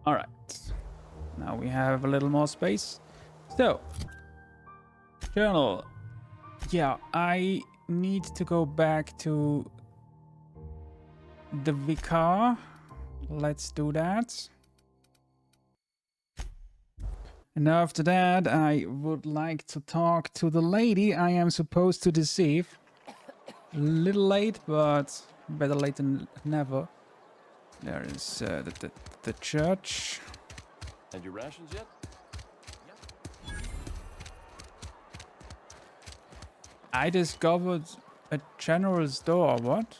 All right. Now we have a little more space. So, journal. Yeah, I need to go back to the vicar. Let's do that. And after that, I would like to talk to the lady I am supposed to deceive. A little late, but better late than never. There is the church. Had your rations yet? I discovered a general store. What?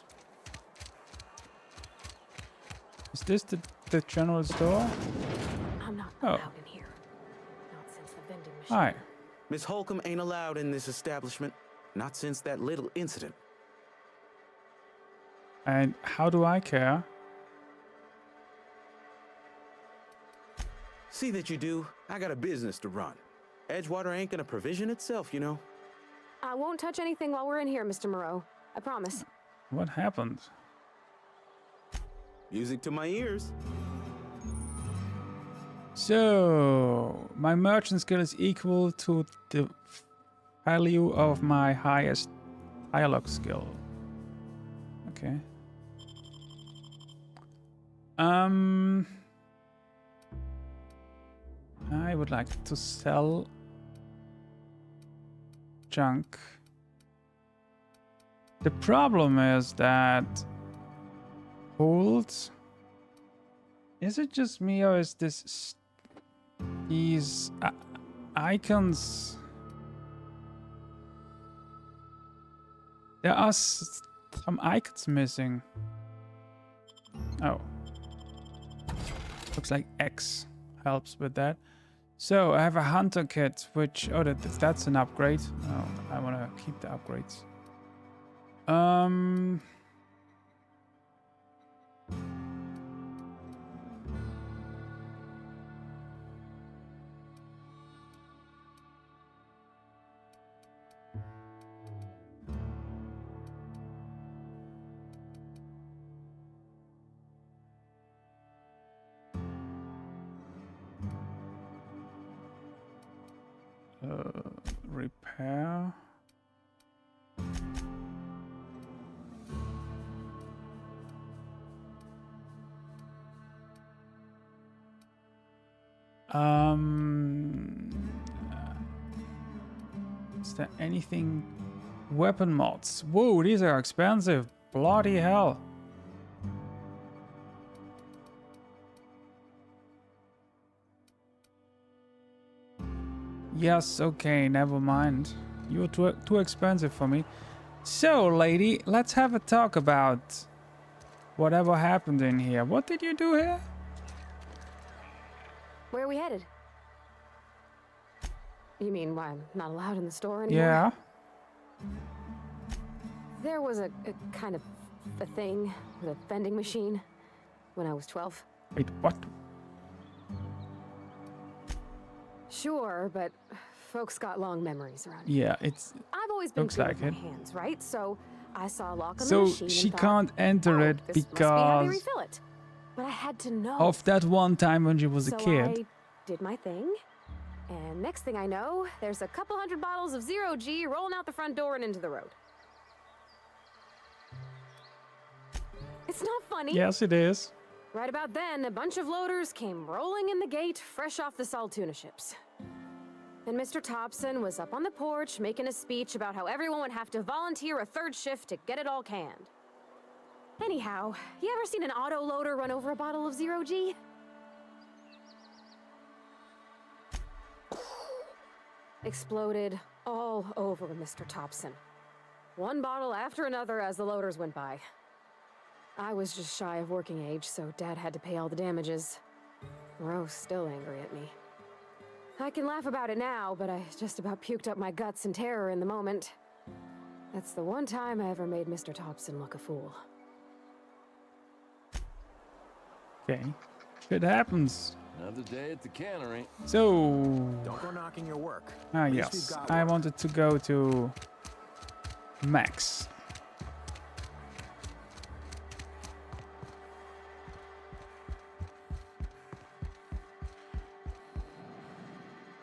Is this the general store? I'm not Oh. allowed in here. Not since the vending machine. Hi. Miss Holcomb ain't allowed in this establishment. Not since that little incident. And how do I care? See that you do. I got a business to run. Edgewater ain't gonna provision itself, you know. I won't touch anything while we're in here, Mr. Moreau. I promise. What happened? Music to my ears. So, my merchant skill is equal to the value of my highest dialogue skill. Okay. I would like to sell junk. The problem is that hold. Is it just me or is this these icons? There are some icons missing. Oh. Looks like X helps with that. So I have a hunter kit, which that's an upgrade. Oh, I want to keep the upgrades. Repair. Is there anything? Weapon mods. Whoa, these are expensive. Bloody hell. Yes, okay, never mind. You're too expensive for me. So, lady, let's have a talk about whatever happened in here. What did you do here? Where are we headed? You mean why I'm not allowed in the store anymore? Yeah. There was a kind of a thing with a vending machine when I was 12. Wait, what? Sure, but folks got long memories around here. Yeah, it's I've always been looks good like with it. my hands, right? So I saw a lock on the so machine she and thought, can't enter "Oh, it this must be how they because refill it." But I had to know. of that one time when she was so a kid. I did my thing, and next thing I know, there's a couple hundred bottles of Zero G rolling out the front door and into the road. It's not funny. Yes, it is. Right about then, a bunch of loaders came rolling in the gate, fresh off the Saltuna ships. And Mr. Thompson was up on the porch making a speech about how everyone would have to volunteer a third shift to get it all canned. Anyhow, you ever seen an autoloader run over a bottle of Zero G? Exploded all over Mr. Thompson. One bottle after another as the loaders went by. I was just shy of working age, so Dad had to pay all the damages. Rose still angry at me. I can laugh about it now, but I just about puked up my guts in terror in the moment. That's the one time I ever made Mr. Thompson look a fool. Okay. Shit happens. Another day at the cannery. So... Don't go knocking your work. Ah, At least we've yes. got I work. wanted to go to Max.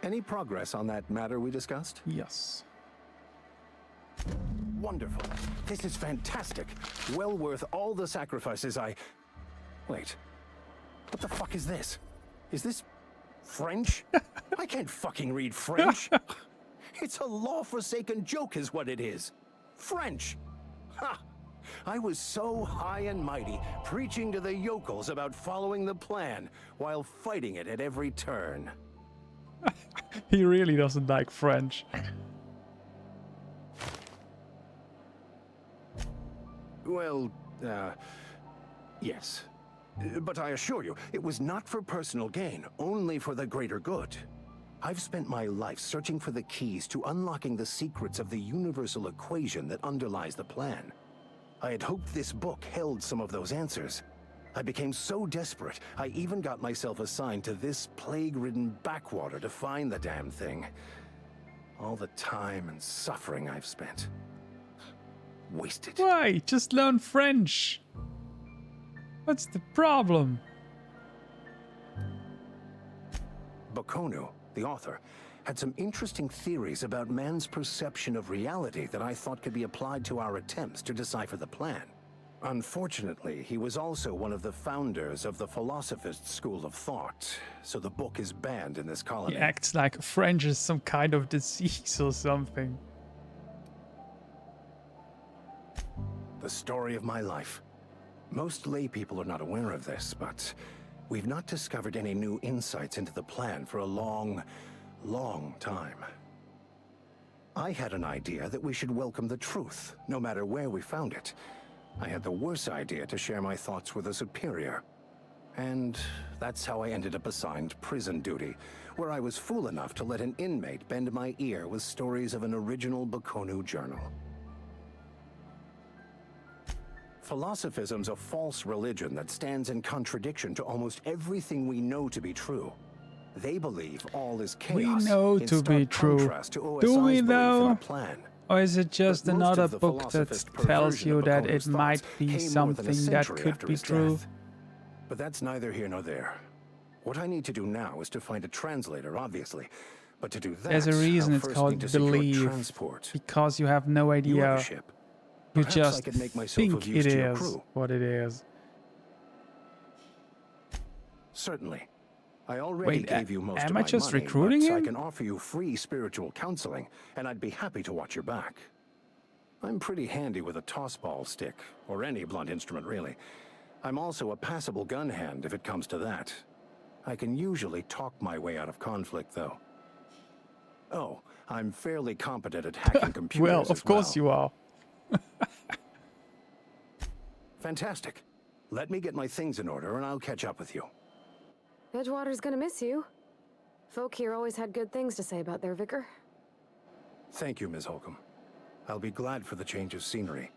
Any progress on that matter we discussed? Yes. Wonderful. This is fantastic. Well worth all the sacrifices I... Wait. What the fuck is this? Is this French? I can't fucking read French. It's a law-forsaken joke is what it is. French. Ha! I was so high and mighty, preaching to the yokels about following the plan, while fighting it at every turn. He really doesn't like French. Well, yes. But I assure you, it was not for personal gain, only for the greater good. I've spent my life searching for the keys to unlocking the secrets of the universal equation that underlies the plan. I had hoped this book held some of those answers. I became so desperate, I even got myself assigned to this plague-ridden backwater to find the damn thing. All the time and suffering I've spent. Wasted. Why? Just learn French. What's the problem? Baconu, the author, had some interesting theories about man's perception of reality that I thought could be applied to our attempts to decipher the plan. Unfortunately, he was also one of the founders of the Philosophist school of thought, so the book is banned in this colony. He acts like French is some kind of disease or something. The story of my life. Most lay people are not aware of this, but we've not discovered any new insights into the plan for a long, long time. I had an idea that we should welcome the truth, no matter where we found it. I had the worse idea to share my thoughts with a superior. And that's how I ended up assigned prison duty, where I was fool enough to let an inmate bend my ear with stories of an original Baconu journal. Philosophism's a false religion that stands in contradiction to almost everything we know to be true. They believe all is chaos. We know in to be stark true. contrast to OSI's Do we belief in though? the plan. Or is it just But most another of the book that philosophist tells perversion you of that Baconu's it might thoughts be came more than a something that century could after be his true? death. But that's neither here nor there. What I need to do now is to find a translator, obviously. But to do that, There's a reason I'll it's first called need to secure believe. transport. Because you have no You idea. have a ship. You Perhaps I just could make myself of think use it to your is crew. what it is. Certainly. I already Wait, gave you most am of I my just money, recruiting but I him? can offer you free spiritual counseling, and I'd be happy to watch your back. I'm pretty handy with a tossball stick, or any blunt instrument really. I'm also a passable gun hand if it comes to that. I can usually talk my way out of conflict, though. Oh, I'm fairly competent at hacking computers Well, as of course you are. Fantastic. Let me get my things in order, and I'll catch up with you. Edgewater's gonna miss you. Folk here always had good things to say about their vicar. Thank you, Ms. Holcomb. I'll be glad for the change of scenery,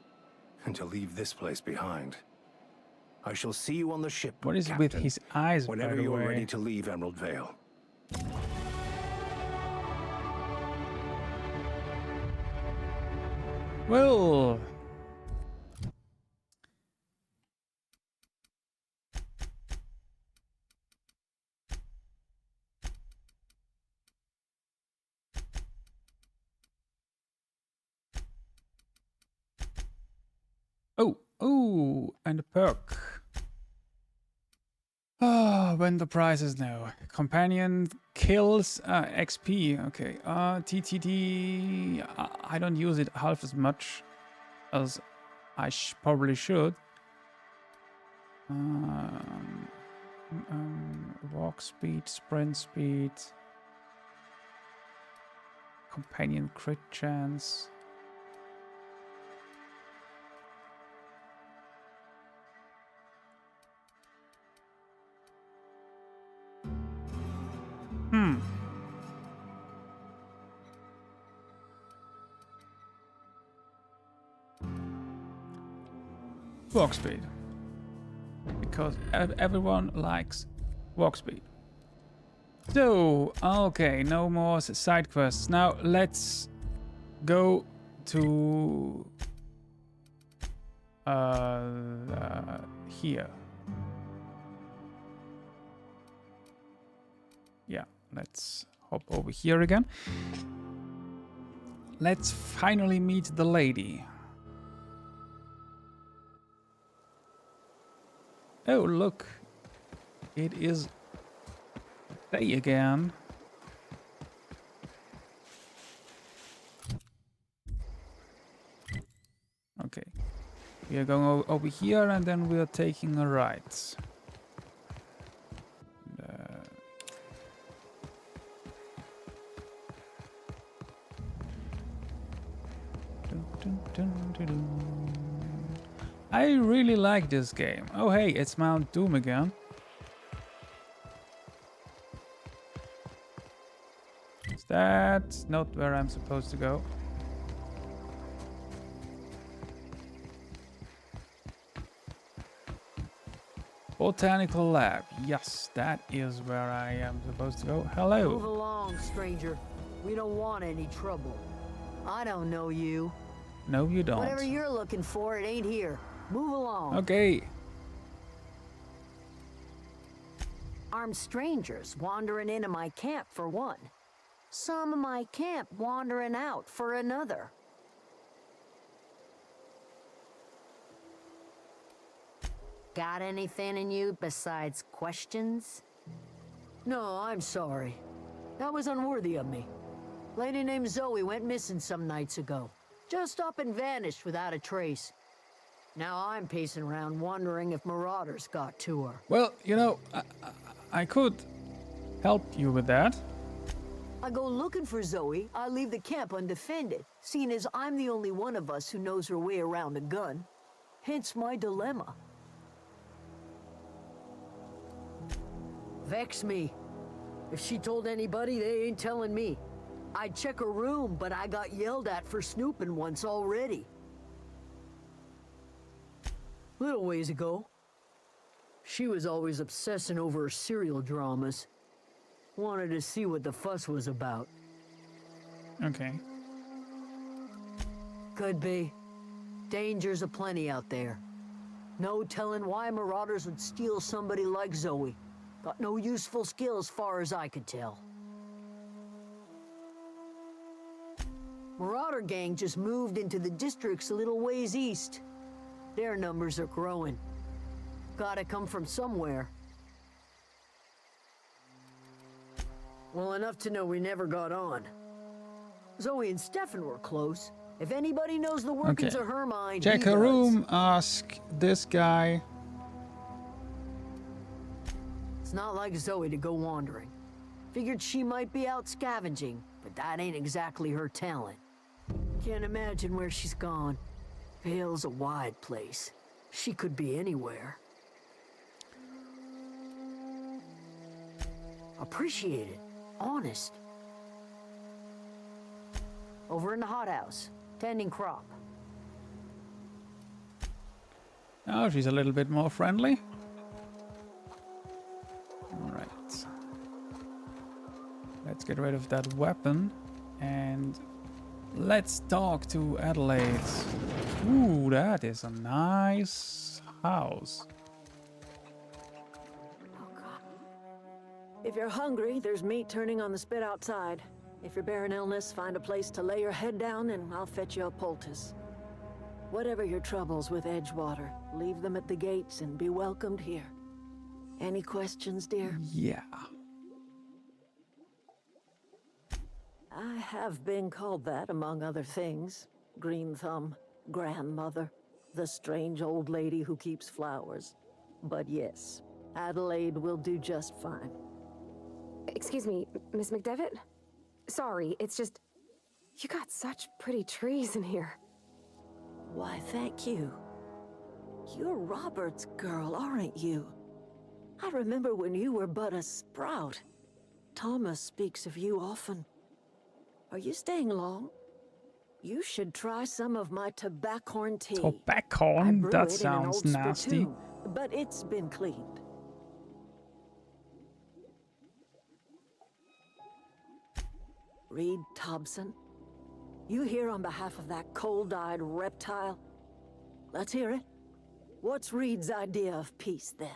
and to leave this place behind. I shall see you on the ship, What is Captain, with his eyes, by whenever the you're way? ready to leave Emerald Vale. Well, oh, and a perk. Ah, when the price is now. Companion kills XP. Okay. TTD. I don't use it half as much as I probably should. Walk speed, sprint speed, companion crit chance. Walk speed. Because everyone likes walk speed. So, okay, no more side quests. Now let's go to here. Yeah, let's hop over here again. Let's finally meet the lady. Oh, look. It is day again. Okay. We are going over here and then we are taking a right. I really like this game. Oh hey, it's Mount Doom again. Is that not where I'm supposed to go? Botanical lab. Yes, that is where I am supposed to go. Hello. Move along, stranger. We don't want any trouble. I don't know you. No, you don't. Whatever you're looking for, it ain't here. Move along. Okay. Armed strangers wandering into my camp for one. Some of my camp wandering out for another. Got anything in you besides questions? No, I'm sorry. That was unworthy of me. Lady named Zoe went missing some nights ago. Just up and vanished without a trace. Now I'm pacing around wondering if marauders got to her. Well, you know, I could help you with that. I go looking for Zoe, I leave the camp undefended, seeing as I'm the only one of us who knows her way around a gun. Hence my dilemma. Vex me. If she told anybody, they ain't telling me. I'd check her room, but I got yelled at for snooping once already. Little ways ago, she was always obsessing over her serial dramas. Wanted to see what the fuss was about. Okay. Could be. Dangers aplenty out there. No telling why marauders would steal somebody like Zoe. Got no useful skill as far as I could tell. Marauder gang just moved into the districts a little ways east. Their numbers are growing. Gotta come from somewhere. Well, enough to know we never got on. Zoe and Stefan were close. If anybody knows the workings of her mind, Check her room, ask this guy. It's not like Zoe to go wandering. Figured she might be out scavenging, but that ain't exactly her talent. Can't imagine where she's gone. Vale's a wide place. She could be anywhere. Appreciate it. Honest. Over in the hothouse, tending crop. Oh, she's a little bit more friendly. Alright. Let's get rid of that weapon and let's talk to Adelaide. Ooh, that is a nice house. Oh, God. If you're hungry, there's meat turning on the spit outside. If you're bearing illness, find a place to lay your head down and I'll fetch you a poultice. Whatever your troubles with Edgewater, leave them at the gates and be welcomed here. Any questions, dear? Yeah. I have been called that, among other things. Green Thumb, grandmother, the strange old lady who keeps flowers. But yes, Adelaide will do just fine. Excuse me, Miss McDevitt? Sorry, it's just... You got such pretty trees in here. Why, thank you. You're Robert's girl, aren't you? I remember when you were but a sprout. Thomas speaks of you often. Are you staying long? You should try some of my tobaccorn tea. I Tobaccorn? brew That it in an sounds old nasty. spittoon, but it's been cleaned. Reed Thompson, you here on behalf of that cold-eyed reptile? Let's hear it. What's Reed's idea of peace, then?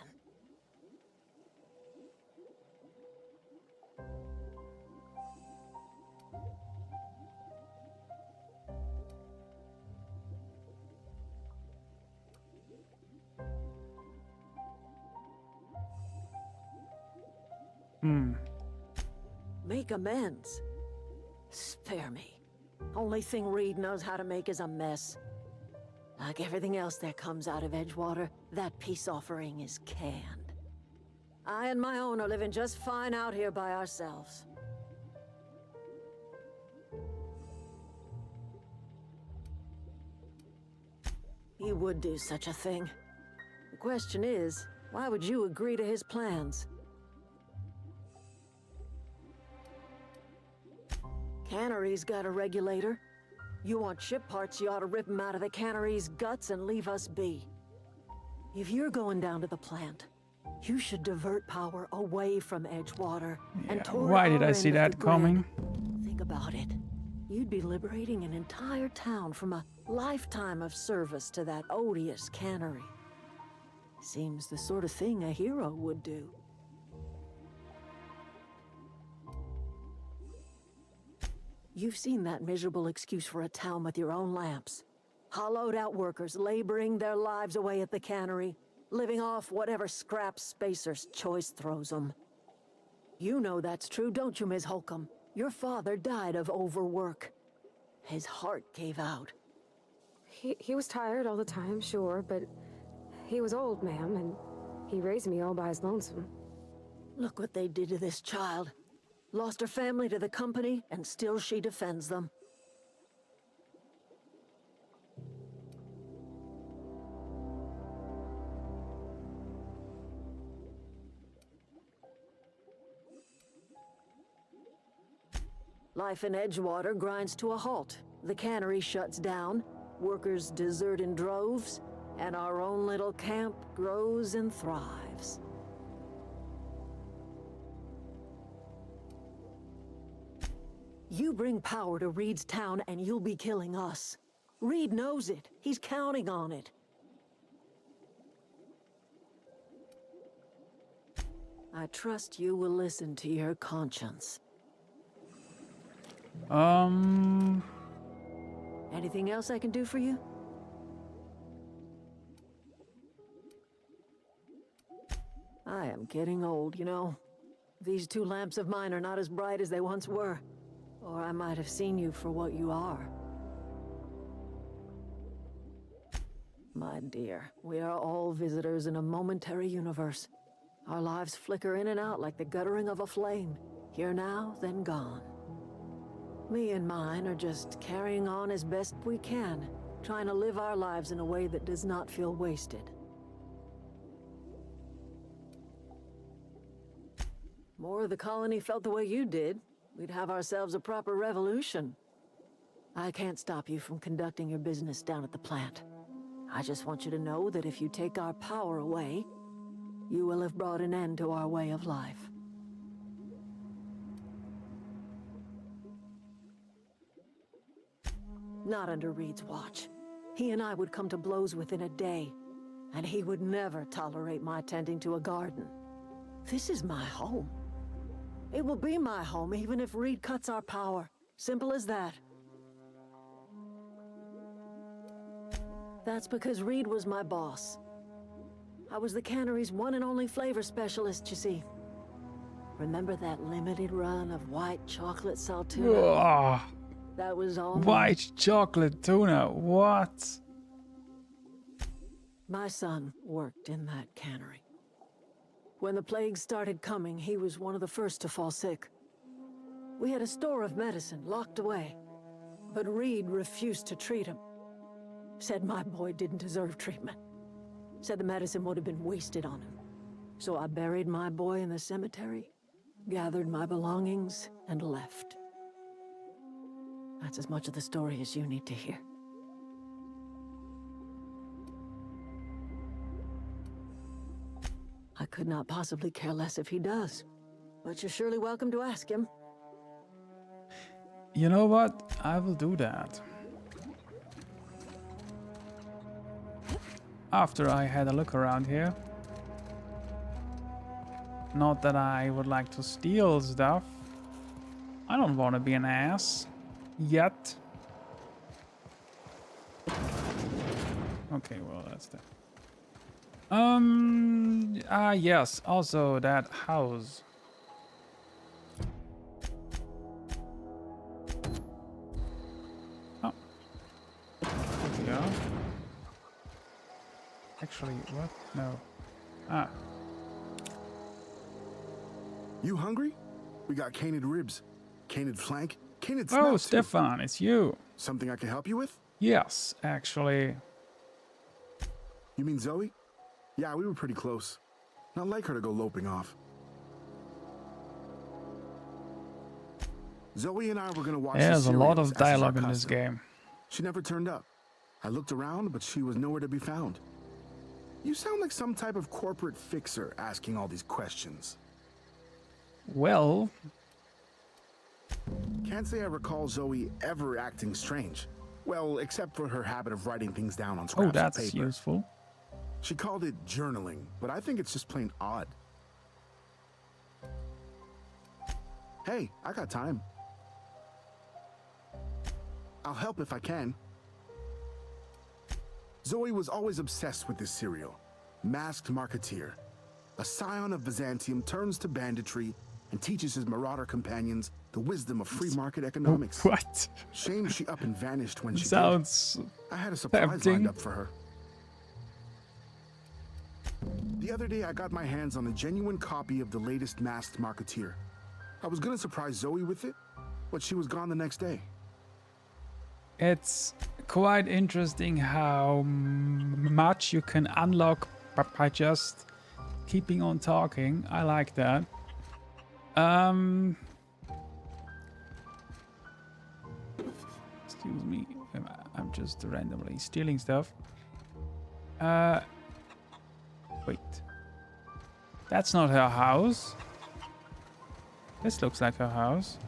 Make amends. Spare me. Only thing Reed knows how to make is a mess. Like everything else that comes out of Edgewater, that peace offering is canned. I and my own are living just fine out here by ourselves. He would do such a thing. The question is, why would you agree to his plans? Cannery's got a regulator. You want ship parts, you ought to rip them out of the cannery's guts and leave us be. If you're going down to the plant, you should divert power away from Edgewater and toward why did our I see end of that the grid. coming? Think about it. You'd be liberating an entire town from a lifetime of service to that odious cannery. Seems the sort of thing a hero would do. You've seen that miserable excuse for a town with your own lamps. Hollowed out workers laboring their lives away at the cannery, living off whatever scrap Spacer's choice throws them. You know that's true, don't you, Ms. Holcomb? Your father died of overwork. His heart gave out. He was tired all the time, sure, but he was old, ma'am, and he raised me all by his lonesome. Look what they did to this child. Lost her family to the company, and still she defends them. Life in Edgewater grinds to a halt. The cannery shuts down, workers desert in droves, and our own little camp grows and thrives. You bring power to Reed's town and you'll be killing us. Reed knows it. He's counting on it. I trust you will listen to your conscience. Anything else I can do for you? I am getting old, you know. These two lamps of mine are not as bright as they once were. Or I might have seen you for what you are. My dear, we are all visitors in a momentary universe. Our lives flicker in and out like the guttering of a flame. Here now, then gone. Me and mine are just carrying on as best we can, trying to live our lives in a way that does not feel wasted. More of the colony felt the way you did, we'd have ourselves a proper revolution. I can't stop you from conducting your business down at the plant. I just want you to know that if you take our power away, you will have brought an end to our way of life. Not under Reed's watch. He and I would come to blows within a day, and he would never tolerate my tending to a garden. This is my home. It will be my home even if Reed cuts our power. Simple as that. That's because Reed was my boss. I was the cannery's one and only flavor specialist, you see. Remember that limited run of white chocolate saltuna? Ugh. That was all me. White chocolate tuna, what? My son worked in that cannery. When the plague started coming, he was one of the first to fall sick. We had a store of medicine locked away, but Reed refused to treat him. Said my boy didn't deserve treatment. Said the medicine would have been wasted on him. So I buried my boy in the cemetery, gathered my belongings, and left. That's as much of the story as you need to hear. I could not possibly care less if he does, but you're surely welcome to ask him. You know what? I will do that. After I had a look around here. Not that I would like to steal stuff. I don't want to be an ass. Yet. Okay, well, that's that. Yes, also that house. Oh. Yeah. Actually, what? No. Ah. You hungry? We got canid ribs, canid flank, canid Oh, snout, Stefan, it's you. Something I can help you with? Yes, actually. You mean Zoe? Yeah, we were pretty close. Not like her to go loping off. Zoe and I were gonna watch There's the a lot serials of as is our dialogue in this custom. game. She never turned up. I looked around, but she was nowhere to be found. You sound like some type of corporate fixer asking all these questions. Well, Can't say I recall Zoe ever acting strange. Well, except for her habit of writing things down on scraps oh, of that's paper. useful. She called it journaling, but I think it's just plain odd. Hey, I got time. I'll help if I can. Zoe was always obsessed with this serial. Masked Marketeer. A scion of Byzantium turns to banditry and teaches his marauder companions the wisdom of free market economics. What? Shame she up and vanished when she Sounds did. I had a surprise tempting. lined up for her. The other day, I got my hands on a genuine copy of the latest Masked Marketeer. I was gonna surprise Zoe with it, but she was gone the next day. It's quite interesting how much you can unlock by just keeping on talking. I like that. Excuse me, I'm just randomly stealing stuff. Wait. That's not her house. This looks like her house.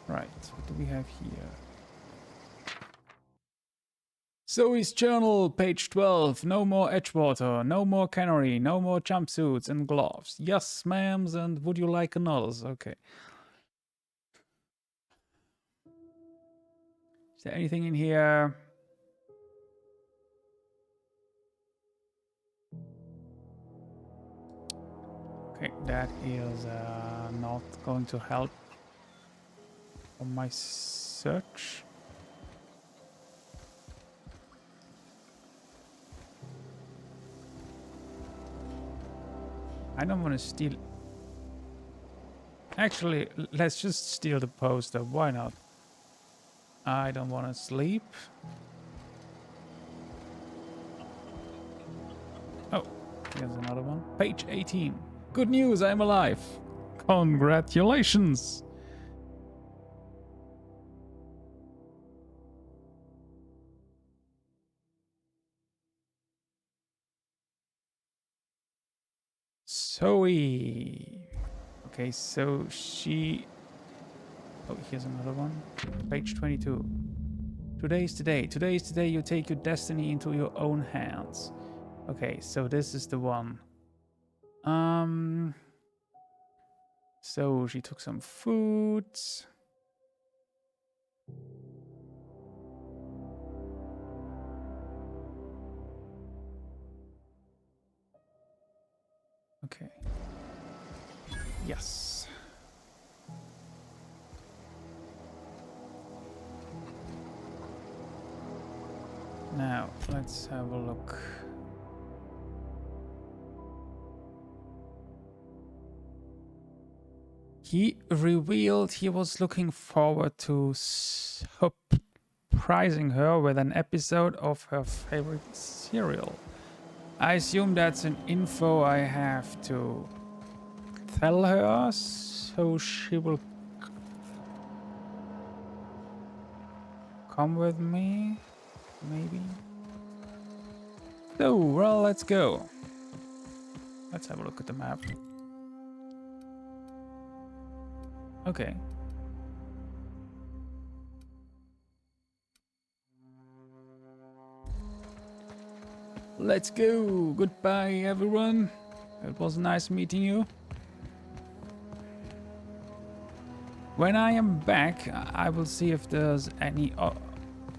Right, what do we have here? Zoe's journal, page 12. No more Edgewater, no more cannery, no more jumpsuits and gloves. Yes, ma'ams, and would you like another? Okay. Is there anything in here? Okay, that is not going to help on my search. I don't want to steal. Actually, let's just steal the poster. Why not? I don't want to sleep. Oh, here's another one. Page 18. Good news, I'm alive. Congratulations. Zoe. Okay, so she... Oh, here's another one. Page 22. Today's the day. Today's the day you take your destiny into your own hands. Okay, so this is the one. So she took some foods. Okay. Yes. Now, let's have a look. He revealed he was looking forward to surprising her with an episode of her favorite serial. I assume that's an info I have to tell her, so she will come with me, maybe? So, well, let's go. Let's have a look at the map. Okay. Let's go. Goodbye, everyone. It was nice meeting you. When I am back, I will see if there's any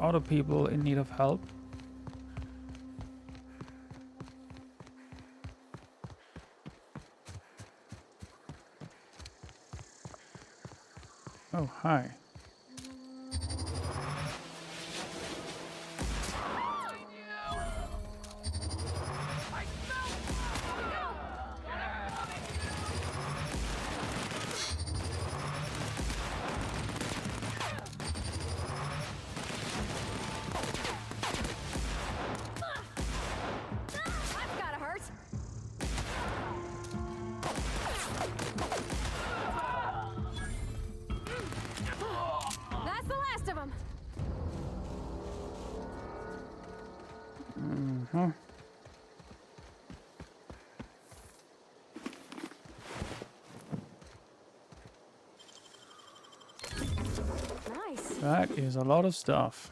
other people in need of help. Oh, hi. That is a lot of stuff.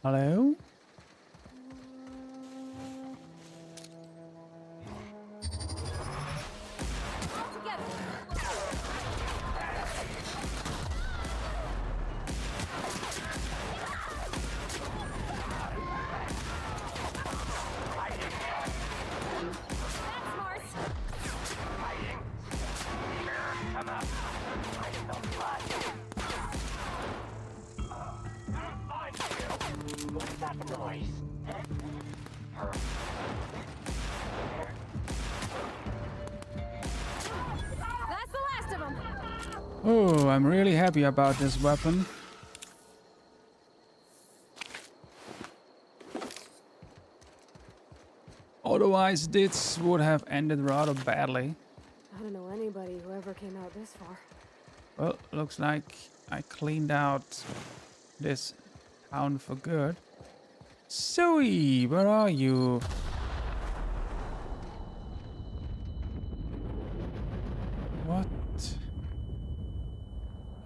Hello? Oh, I'm really happy about this weapon. Otherwise, this would have ended rather badly. I don't know anybody who ever came out this far. Well, looks like I cleaned out this town for good. Zoe, where are you? What?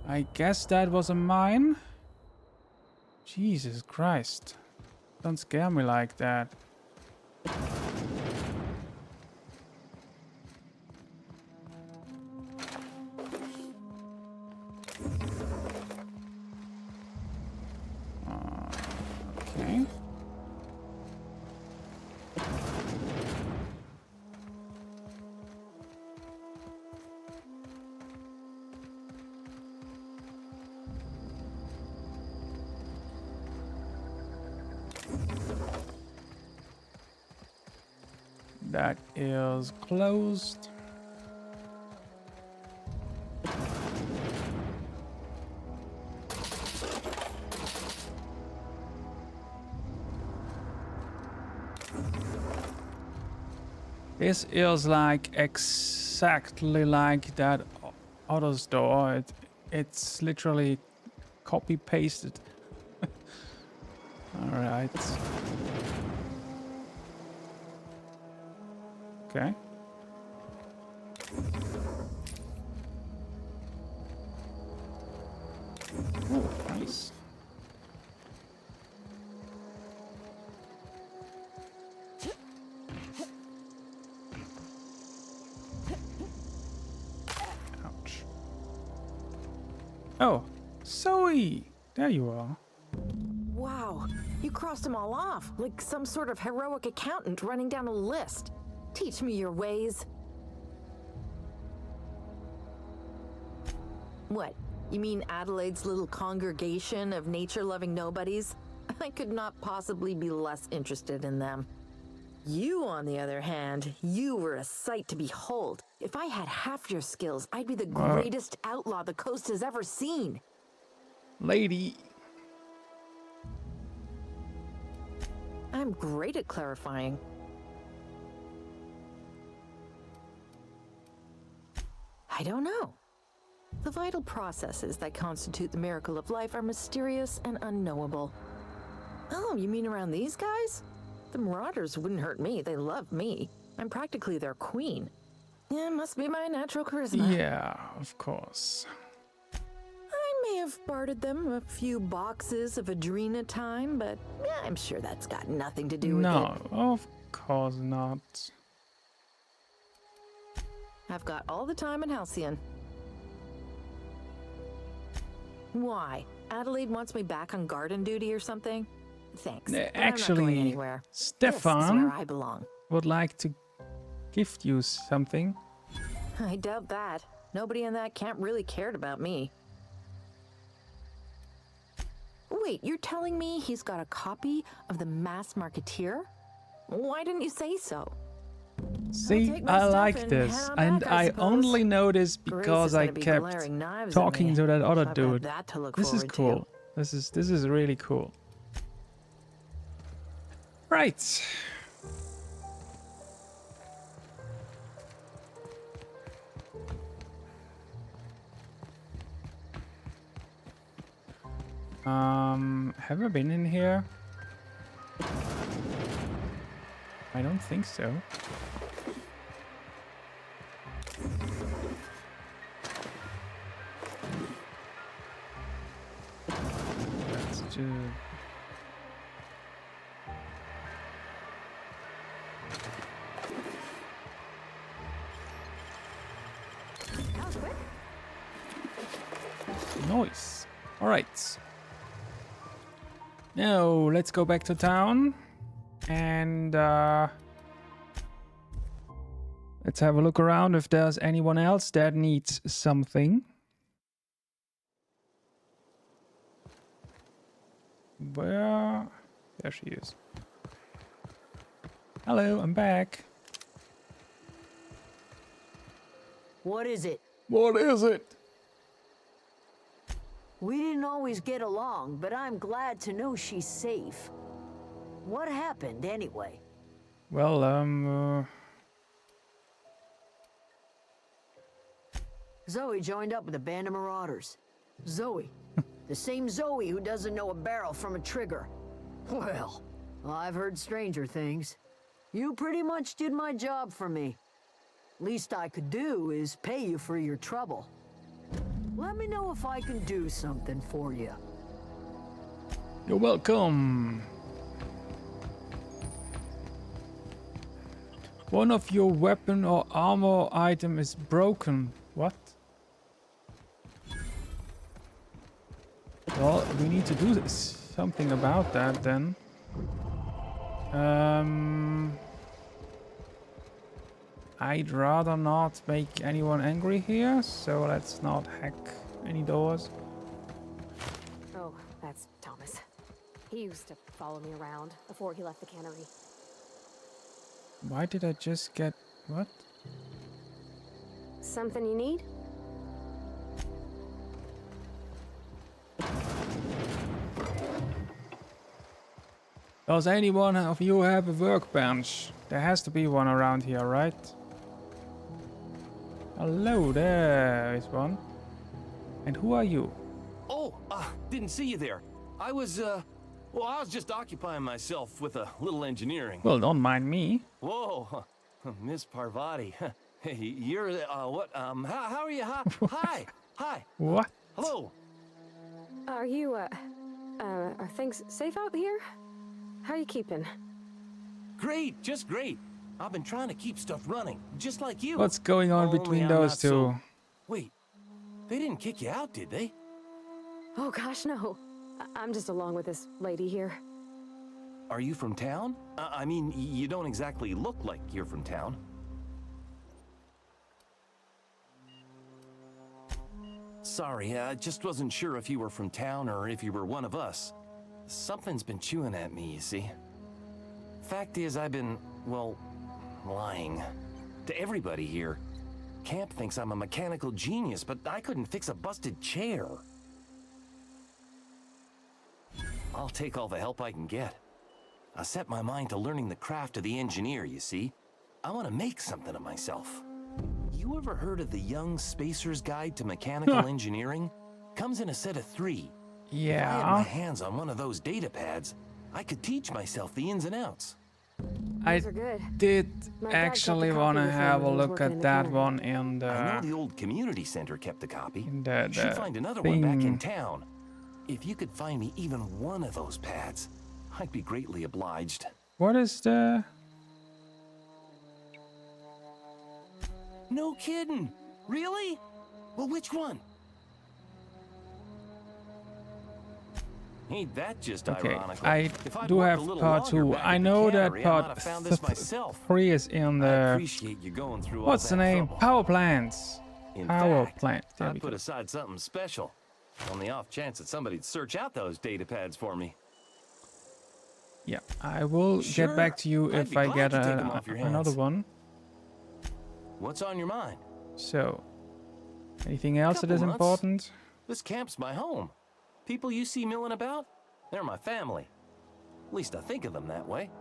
I guess that was a mine? Jesus Christ. Don't scare me like that. Okay. That is closed. This is like exactly like that other store. It's literally copy pasted. All right. Okay. Oh, nice. Oh, Zoe! There you are. Wow, you crossed them all off, like some sort of heroic accountant running down a list. Teach me your ways. What? You mean Adelaide's little congregation of nature-loving nobodies? I could not possibly be less interested in them. You, on the other hand, you were a sight to behold. If I had half your skills, I'd be the greatest outlaw the coast has ever seen. Lady. I'm great at clarifying. I don't know. The vital processes that constitute the miracle of life are mysterious and unknowable. Oh, you mean around these guys? The Marauders wouldn't hurt me. They love me. I'm practically their queen. Yeah, must be my natural charisma. Yeah, of course. I may have bartered them a few boxes of Adrena time, but yeah, I'm sure that's got nothing to do with it. No, of course not. I've got all the time in Halcyon. Why? Adelaide wants me back on garden duty or something? Thanks. But I'm not going anywhere. Stefan This is where I belong. would like to gift you something. I doubt that. Nobody in that camp really cared about me. Wait, you're telling me he's got a copy of the Mass Marketeer? Why didn't you say so? See, I like this, and I only know this because I kept talking to that other dude. This is cool. This is really cool. Right. Have I been in here? I don't think so. Let's do... Nice. All right. Now let's go back to town and let's have a look around if there's anyone else that needs something. Where? There she is. Hello, I'm back. What is it? What is it? We didn't always get along, but I'm glad to know she's safe. What happened, anyway? Well, Zoe joined up with a band of marauders. Zoe. The same Zoe who doesn't know a barrel from a trigger. Well, I've heard stranger things. You pretty much did my job for me. Least I could do is pay you for your trouble. Let me know if I can do something for you. You're welcome. One of your weapon or armor item is broken. What? Well, we need to do something about that then. I'd rather not make anyone angry here, so let's not hack any doors. Oh, that's Thomas. He used to follow me around before he left the cannery. Why did I just get... what? Something you need? Does anyone of you have a workbench? There has to be one around here, right? Hello, there is one. And who are you? Oh, didn't see you there. I was just occupying myself with a little engineering. Well, don't mind me. Whoa, Miss Parvati. Hey, you're, what, how are you? Hi, hi. What? Hello. Are you, are things safe out here? How are you keeping? Great, just great. I've been trying to keep stuff running, just like you. What's going on between I'm those not two? Wait, they didn't kick you out, did they? Oh gosh, no. I'm just along with this lady here. Are you from town? I mean, you don't exactly look like you're from town. Sorry, I just wasn't sure if you were from town or if you were one of us. Something's been chewing at me, you see. Fact is, I've been, well, lying. To everybody here. Camp thinks I'm a mechanical genius, but I couldn't fix a busted chair. I'll take all the help I can get. I set my mind to learning the craft of the engineer, you see. I want to make something of myself. You ever heard of the Young Spacer's Guide to Mechanical Engineering? Comes in a set of 3. Yeah. If I had my hands on one of those data pads, I could teach myself the ins and outs. I Those are good. did My dad kept a actually copy want to with him have a when he was look working at in the that cannery. one in I know the the old community center kept a copy. the Should find another one back in thing. town. If you could find me even one of those pads, I'd be greatly obliged. What is the? No kidding. Really? Well, which one? Ain't that just Okay, ironical? I If I'd do worked a have little part longer 2. back I at the know that cannery, I might part have found this myself. 3 is in I the. appreciate you going through all What's the that name? trouble. Power plants. In Power fact, plant. There I'd we put go. aside something special. On the off chance that somebody'd search out those data pads for me. Yeah, I will Sure, get back to you I'd if be I glad get to take 'em off your another hands. one. What's on your mind? So, anything else that is Couple months. important? This camp's my home. People you see milling about, they're my family. At least I think of them that way.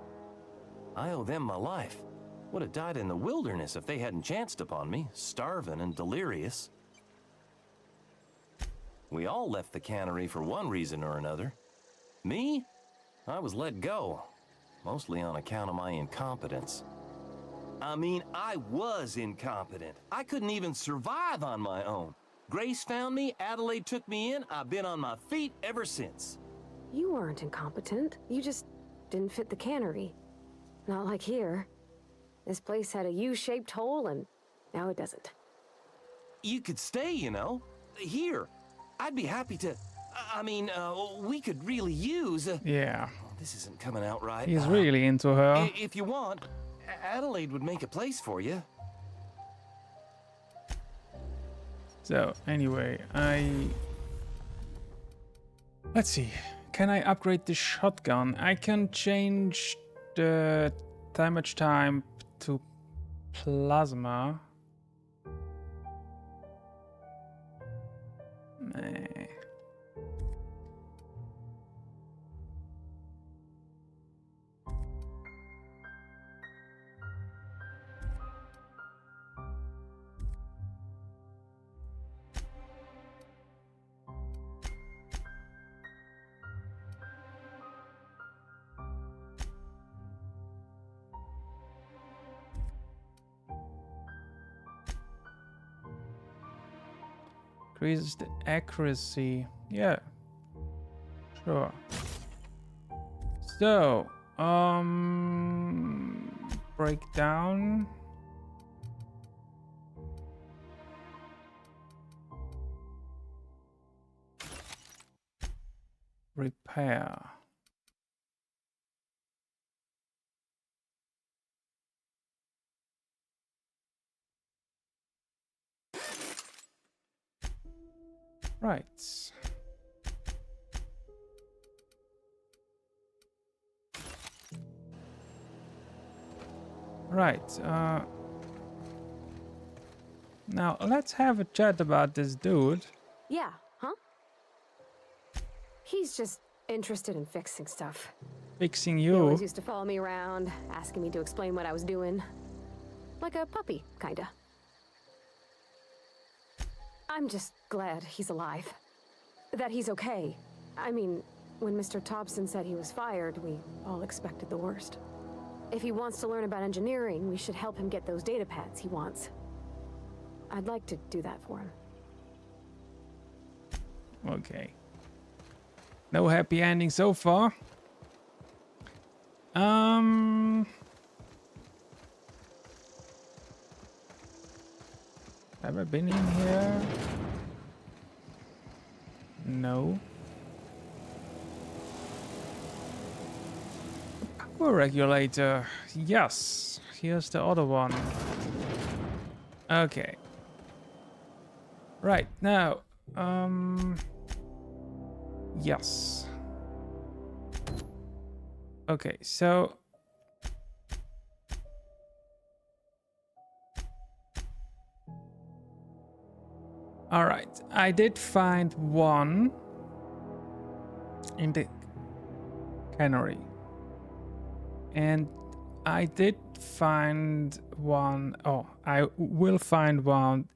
I owe them my life. Would have died in the wilderness if they hadn't chanced upon me, starving and delirious. We all left the cannery for one reason or another. Me? I was let go, mostly on account of my incompetence. I mean, I was incompetent. I couldn't even survive on my own. Grace found me, Adelaide took me in, I've been on my feet ever since. You weren't incompetent. You just didn't fit the cannery. Not like here. This place had a U-shaped hole, and now it doesn't. You could stay, you know. Here. I'd be happy to... I mean, we could really use... Yeah, This isn't coming out right. he's really into her. If you want, Adelaide would make a place for you. So, anyway, let's see. Can I upgrade the shotgun? I can change the damage time to plasma. Nah. Increases the accuracy. Yeah. Sure. So, breakdown. Repair. Right. Right. Now let's have a chat about this dude. Yeah, huh? He's just interested in fixing stuff. Fixing He you. always used to follow me around, asking me to explain what I was doing. Like a puppy, kinda. I'm just glad he's alive. That he's okay. I mean, when Mr. Thompson said he was fired, we all expected the worst. If he wants to learn about engineering, we should help him get those data pads he wants. I'd like to do that for him. Okay. No happy ending so far. Have I been in here? No. Power regulator. Yes. Here's the other one. Okay. Right, now. Yes. Okay, so all right, I did find one in the cannery. And I did find one, oh, I will find one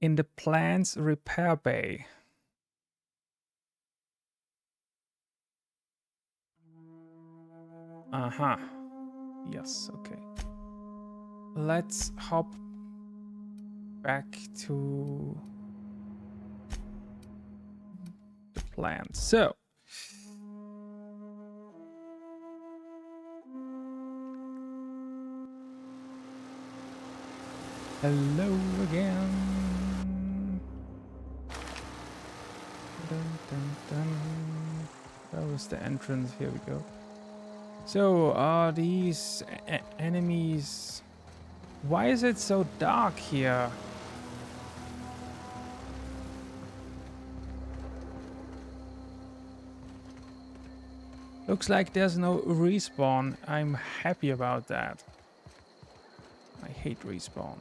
in the plant's repair bay. Uh-huh. Yes, okay. Let's hop back to the plant. So, hello again. Dun, dun, dun. That was the entrance. Here we go. So, are these enemies... Why is it so dark here? Looks like there's no respawn. I'm happy about that. I hate respawn.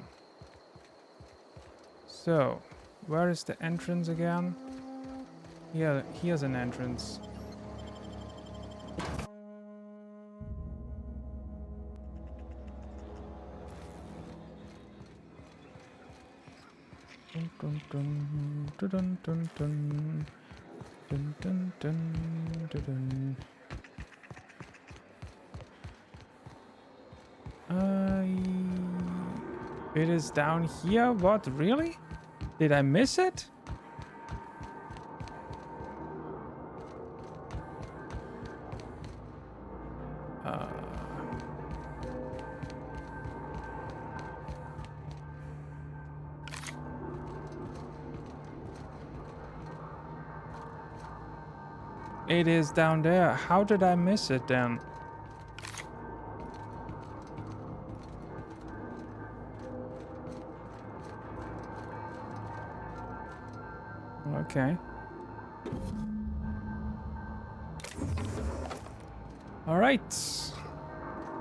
So, where is the entrance again? Yeah, here's an entrance. Dun, dun, dun, dun, dun, dun, dun, dun, dun, dun, dun. It is down here? What? Really? Did I miss it? It is down there. How did I miss it then? Okay. All right.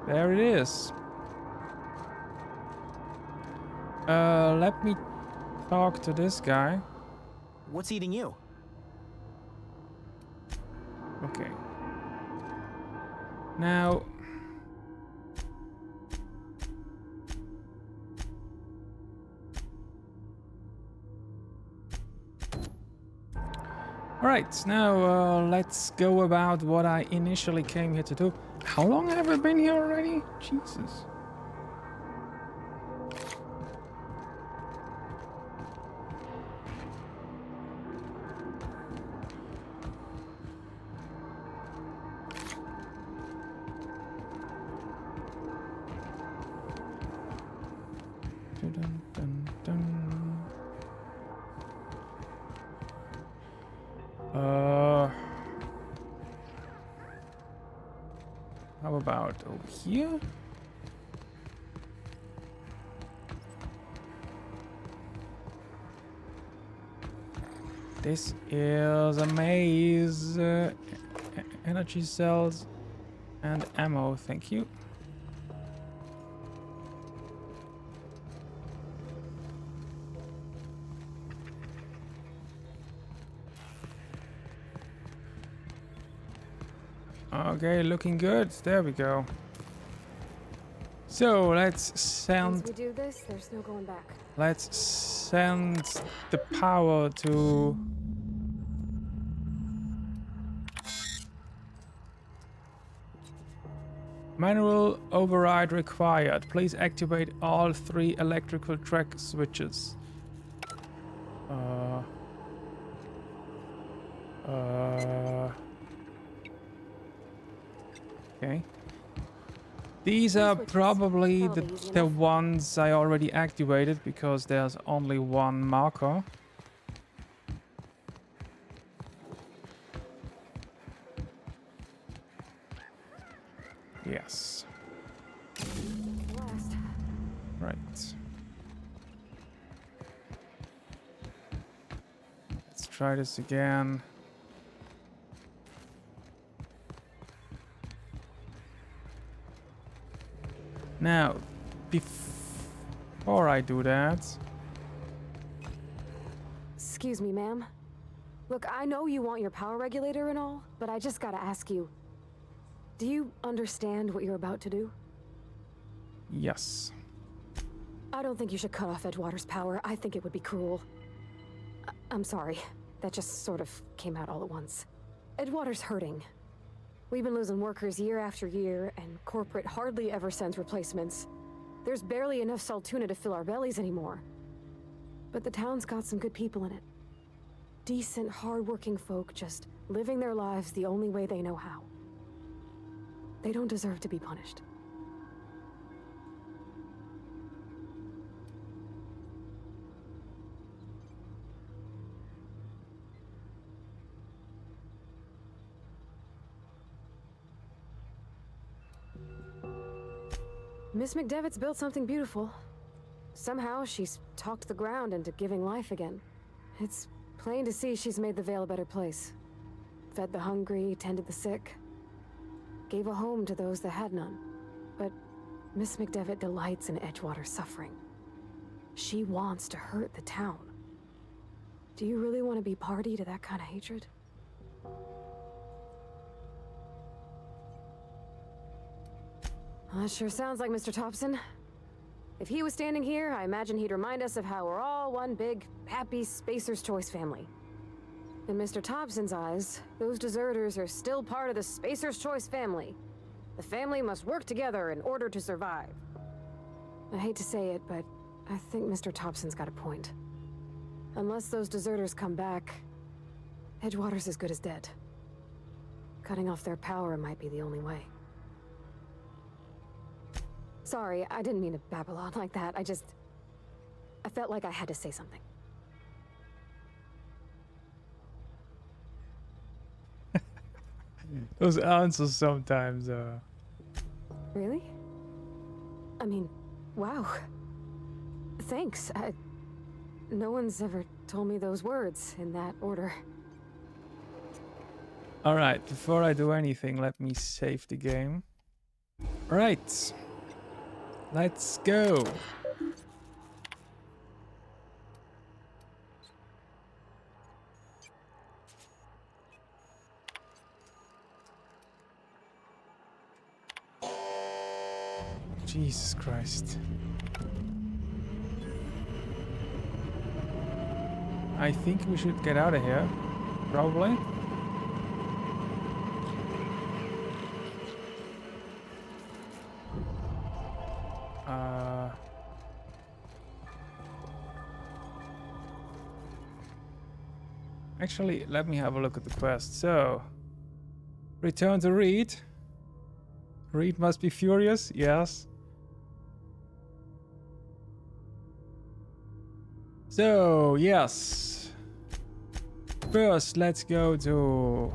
There it is. Let me talk to this guy. What's eating you? Okay. Now... Alright, now let's go about what I initially came here to do. How long have I been here already? Jesus. Dun, dun, dun. How about over here? This is a maze. Energy cells and ammo, thank you. Okay, looking good. There we go. So let's send. Once we do this, there's no going back. Let's send the power to. Manual override required. Please activate all 3 electrical track switches. Okay. These are probably the ones I already activated because there's only one marker. Yes. Last. Right. Let's try this again. Now, before I do that... Excuse me, ma'am. Look, I know you want your power regulator and all, but I just gotta ask you. Do you understand what you're about to do? Yes. I don't think you should cut off Edgewater's power. I think it would be cruel. I'm sorry. That just sort of came out all at once. Edgewater's hurting. We've been losing workers year after year, and corporate hardly ever sends replacements. There's barely enough Saltuna to fill our bellies anymore. But the town's got some good people in it. Decent, hard-working folk just living their lives the only way they know how. They don't deserve to be punished. Miss McDevitt's built something beautiful. Somehow she's talked the ground into giving life again. It's plain to see she's made the Vale a better place. Fed the hungry, tended the sick. Gave a home to those that had none. But Miss McDevitt delights in Edgewater's suffering. She wants to hurt the town. Do you really want to be party to that kind of hatred? That sure sounds like Mr. Thompson. If he was standing here, I imagine he'd remind us of how we're all one big, happy Spacer's Choice family. In Mr. Thompson's eyes, those deserters are still part of the Spacer's Choice family. The family must work together in order to survive. I hate to say it, but I think Mr. Thompson's got a point. Unless those deserters come back, Edgewater's as good as dead. Cutting off their power might be the only way. Sorry, I didn't mean to babble on like that. I felt like I had to say something. Those answers sometimes, Really? I mean, wow. Thanks. No one's ever told me those words in that order. Alright, before I do anything, let me save the game. Right. Let's go. Jesus Christ. I think we should get out of here. Probably. Actually, let me have a look at the quest. So, return to Reed. Reed must be furious, yes. So, yes. First, let's go to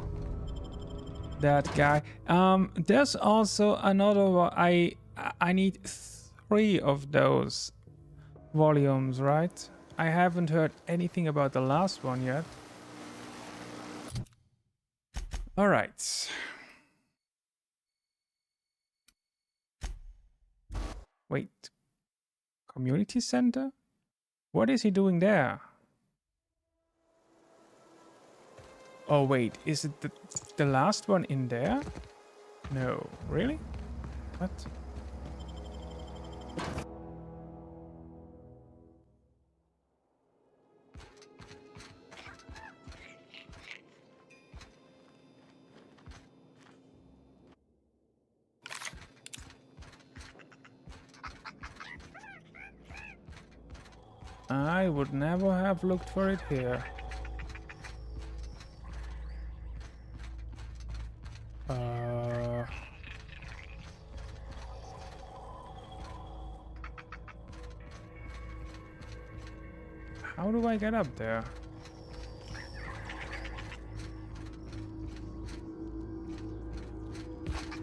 that guy. There's also another one. I need 3 of those volumes, right? I haven't heard anything about the last one yet. All right. Wait. Community center? What is he doing there? Oh wait, is it the last one in there? No, really? What? I would never have looked for it here. How do I get up there?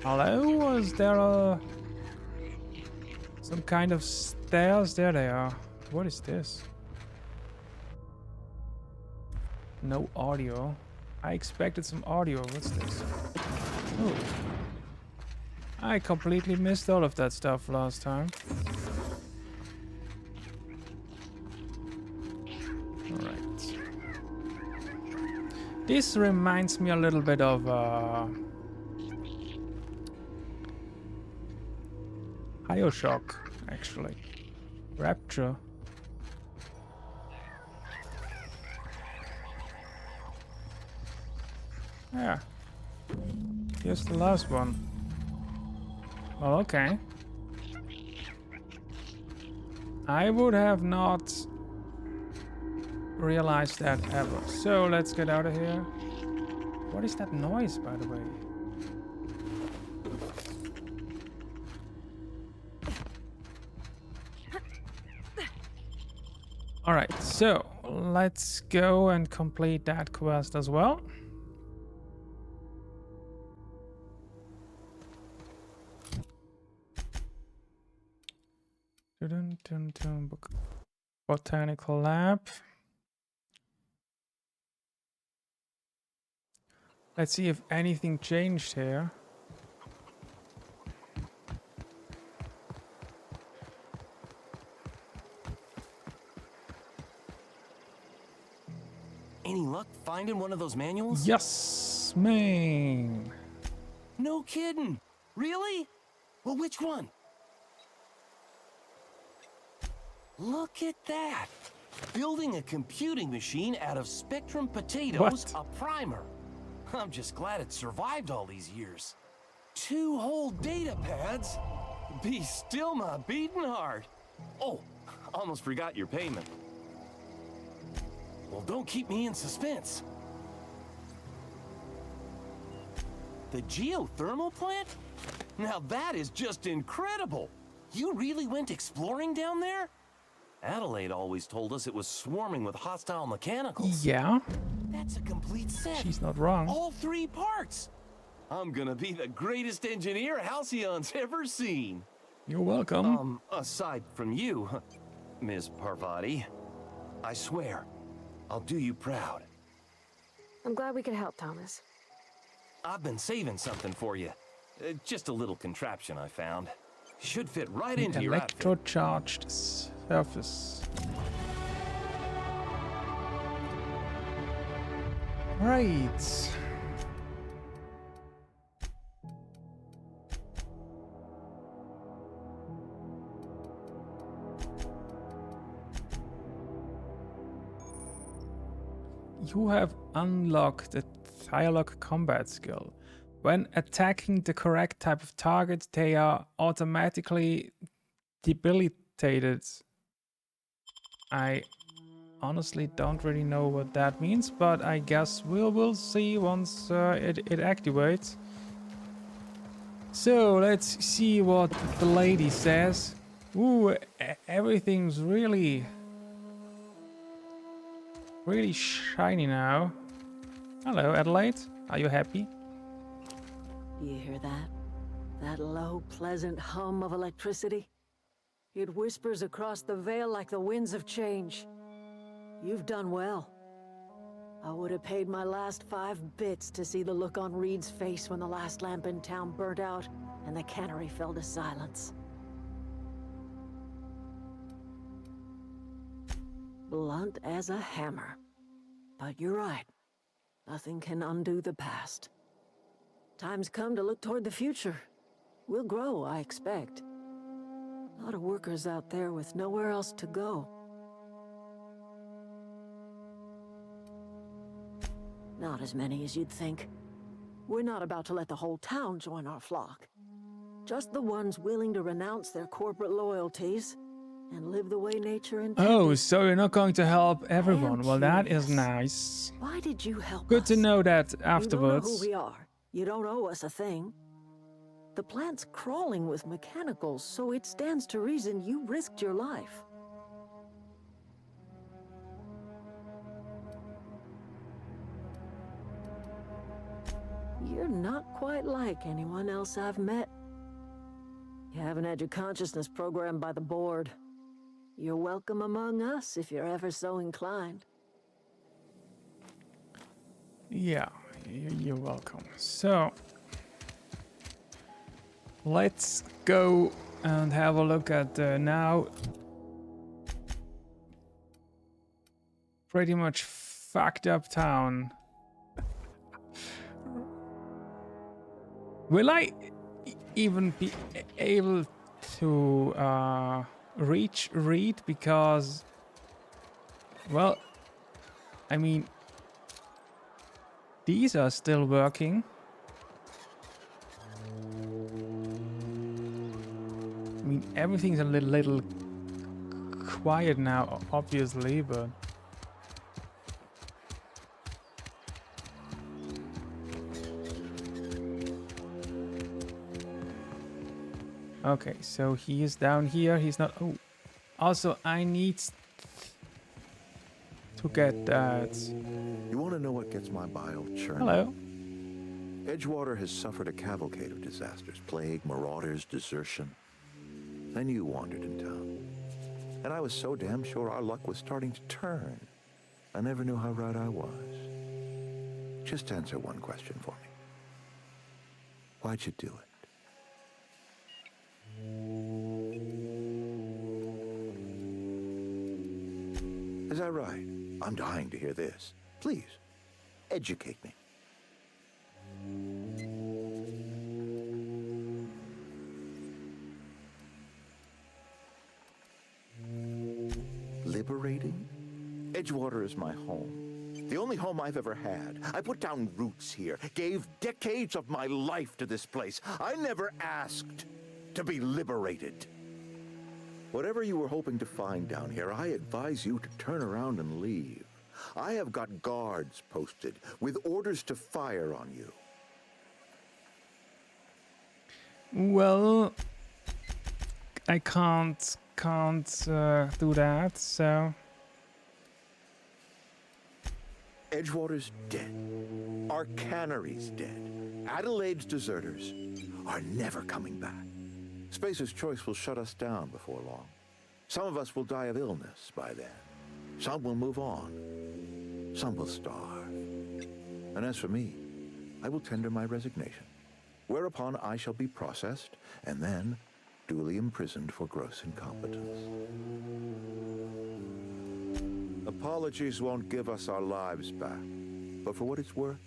Hello? Was there some kind of stairs? There they are. What is this? No audio. I expected some audio. What's this? Oh. I completely missed all of that stuff last time. Alright. This reminds me a little bit of BioShock, actually. Rapture. Yeah. Here's the last one. Well, okay. I would have not realized that ever. So let's get out of here. What is that noise, by the way? Alright, so let's go and complete that quest as well. Botanical lab. Let's see if anything changed here. Any luck finding one of those manuals? Yes, man. No kidding. Really? Well, which one? Look at that. Building a computing machine out of Spectrum potatoes, a primer. I'm just glad it survived all these years. 2 whole data pads? Be still my beating heart. Oh, almost forgot your payment. Well, don't keep me in suspense. The geothermal plant? Now that is just incredible. You really went exploring down there? Adelaide always told us it was swarming with hostile mechanicals. Yeah. That's a complete set. She's not wrong. All 3 parts. I'm gonna be the greatest engineer Halcyon's ever seen. You're welcome. Aside from you, Ms. Parvati, I swear, I'll do you proud. I'm glad we could help, Thomas. I've been saving something for you. Just a little contraption I found. Should fit right into your outfit. Electrocharged surface. Right. You have unlocked the Thylock combat skill. When attacking the correct type of target, they are automatically debilitated. I honestly don't really know what that means, but I guess we'll see once it activates. So let's see what the lady says. Ooh, everything's really shiny now. Hello, Adelaide. Are you happy? You hear that? That low, pleasant hum of electricity? It whispers across the veil like the winds of change. You've done well. I would have paid my last 5 bits to see the look on Reed's face when the last lamp in town burnt out and the cannery fell to silence. Blunt as a hammer. But you're right. Nothing can undo the past. Time's come to look toward the future. We'll grow, I expect. A lot of workers out there with nowhere else to go. Not as many as you'd think. We're not about to let the whole town join our flock. Just the ones willing to renounce their corporate loyalties and live the way nature intended. Oh, so you're not going to help everyone. Well, that is nice. Why did you help Good us? to know that afterwards. You don't know who we are. You don't owe us a thing. The plant's crawling with mechanicals, so it stands to reason you risked your life. you're not quite like anyone else I've met. You haven't had your consciousness programmed by the board. You're welcome among us if you're ever so inclined. Yeah, you're welcome. So, let's go and have a look at now pretty much fucked up town. Will I even be able to reach Reed? Because, well, I mean, these are still working. I mean, everything's a little quiet now, obviously, but... Okay, so he is down here. He's not... Oh, also, I need to get that. You want to know what gets my bile churning? Hello. Edgewater has suffered a cavalcade of disasters. Plague, marauders, desertion. Then you wandered in town. And I was so damn sure our luck was starting to turn. I never knew how right I was. Just answer one question for me. Why'd you do it? Is that right? I'm dying to hear this. Please, educate me. Liberating? Edgewater is my home. The only home I've ever had. I put down roots here, gave decades of my life to this place. I never asked to be liberated. Whatever you were hoping to find down here, I advise you to turn around and leave. I have got guards posted with orders to fire on you. Well, I can't do that, so... Edgewater's dead. Our cannery's dead. Adelaide's deserters are never coming back. Spacer's Choice will shut us down before long. Some of us will die of illness by then. Some will move on. Some will starve. And as for me, I will tender my resignation, whereupon I shall be processed and then duly imprisoned for gross incompetence. Apologies won't give us our lives back, but for what it's worth,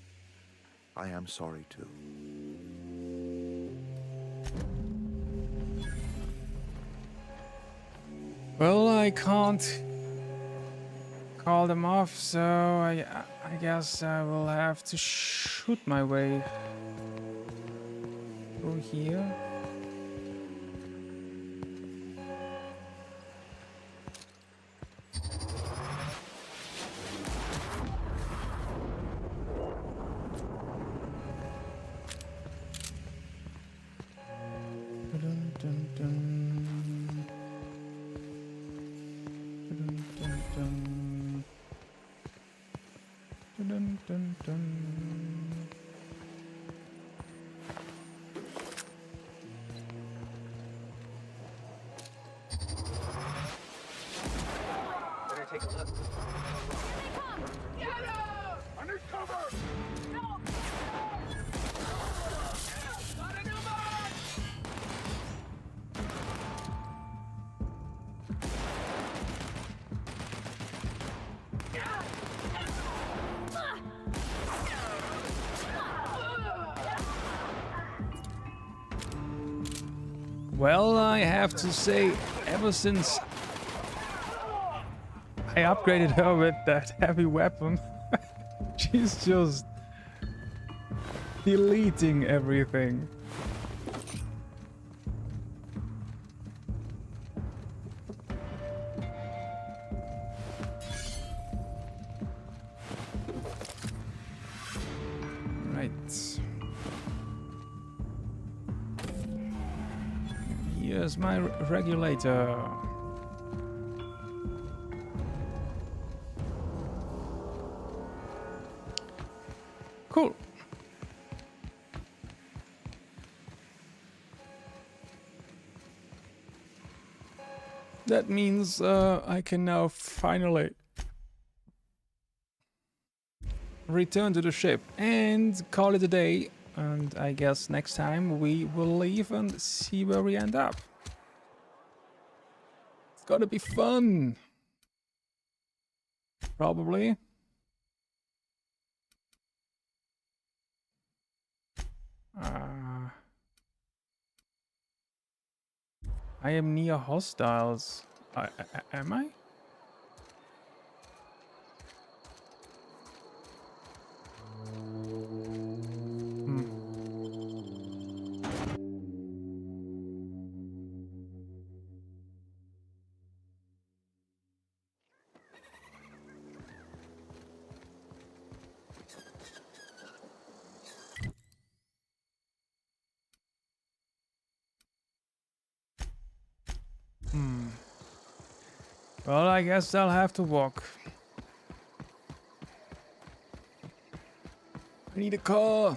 I am sorry too. Well, I can't call them off, so I guess I will have to shoot my way through here. Take a look. Get him! Under cover! No! Not a new man! Well, I have to say, ever since I upgraded her with that heavy weapon, she's just deleting everything. Right. Here's my regulator. Cool. That means I can now finally return to the ship and call it a day. And I guess next time we will leave and see where we end up. It's gonna be fun. Probably. I am near hostiles. Am I? Well, I guess I'll have to walk. I need a car.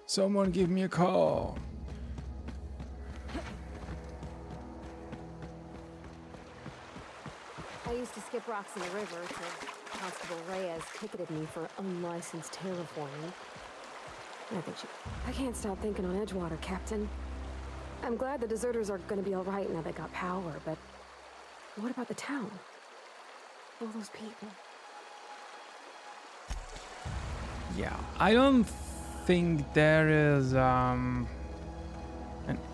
Someone give me a car. I used to skip rocks in the river till Constable Reyes ticketed me for unlicensed terraforming. I can't stop thinking on Edgewater, Captain. I'm glad the deserters are gonna be alright now they got power, but what about the town? All those people. Yeah, I don't think there is an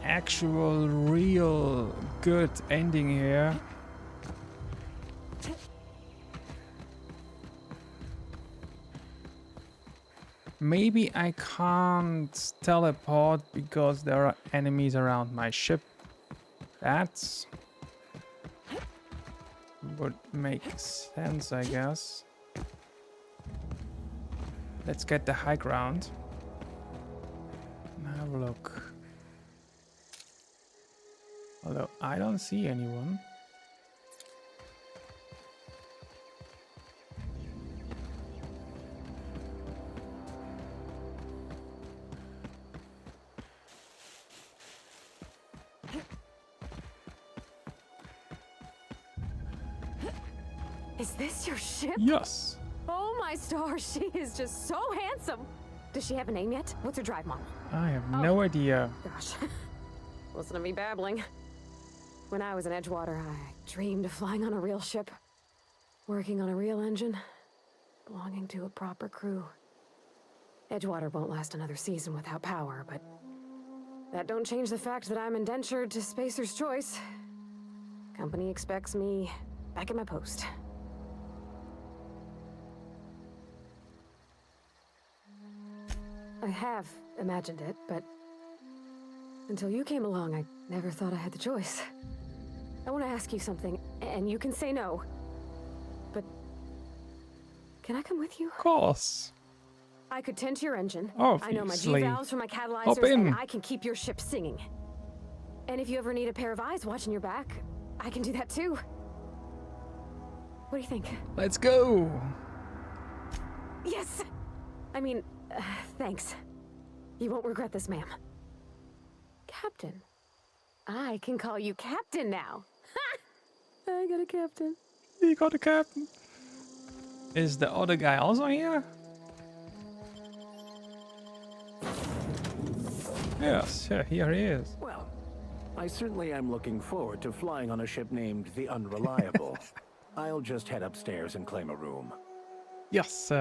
actual real good ending here. Maybe I can't teleport because there are enemies around my ship. That's would make sense, I guess. Let's get the high ground and have a look. Although I don't see anyone. Is this your ship? Yes. Oh my stars, she is just so handsome. Does she have a name yet? What's her drive model? I have no idea. Gosh, listen to me babbling. When I was in Edgewater, I dreamed of flying on a real ship, working on a real engine, belonging to a proper crew. Edgewater won't last another season without power, but that don't change the fact that I'm indentured to Spacer's Choice. Company expects me back at my post. I have imagined it, but until you came along, I never thought I had the choice. I want to ask you something, and you can say no. But can I come with you? Of course. I could tend to your engine. Obviously. I know my G-valves from my Hop catalyzers, in. and I can keep your ship singing. And if you ever need a pair of eyes watching your back, I can do that too. What do you think? Let's go. Yes! I mean, thanks. You won't regret this, ma'am. Captain. I can call you Captain now. Ha! I got a captain. You got a captain. Is the other guy also here? Yes, yeah, here he is. Well, I certainly am looking forward to flying on a ship named the Unreliable. I'll just head upstairs and claim a room. Yes,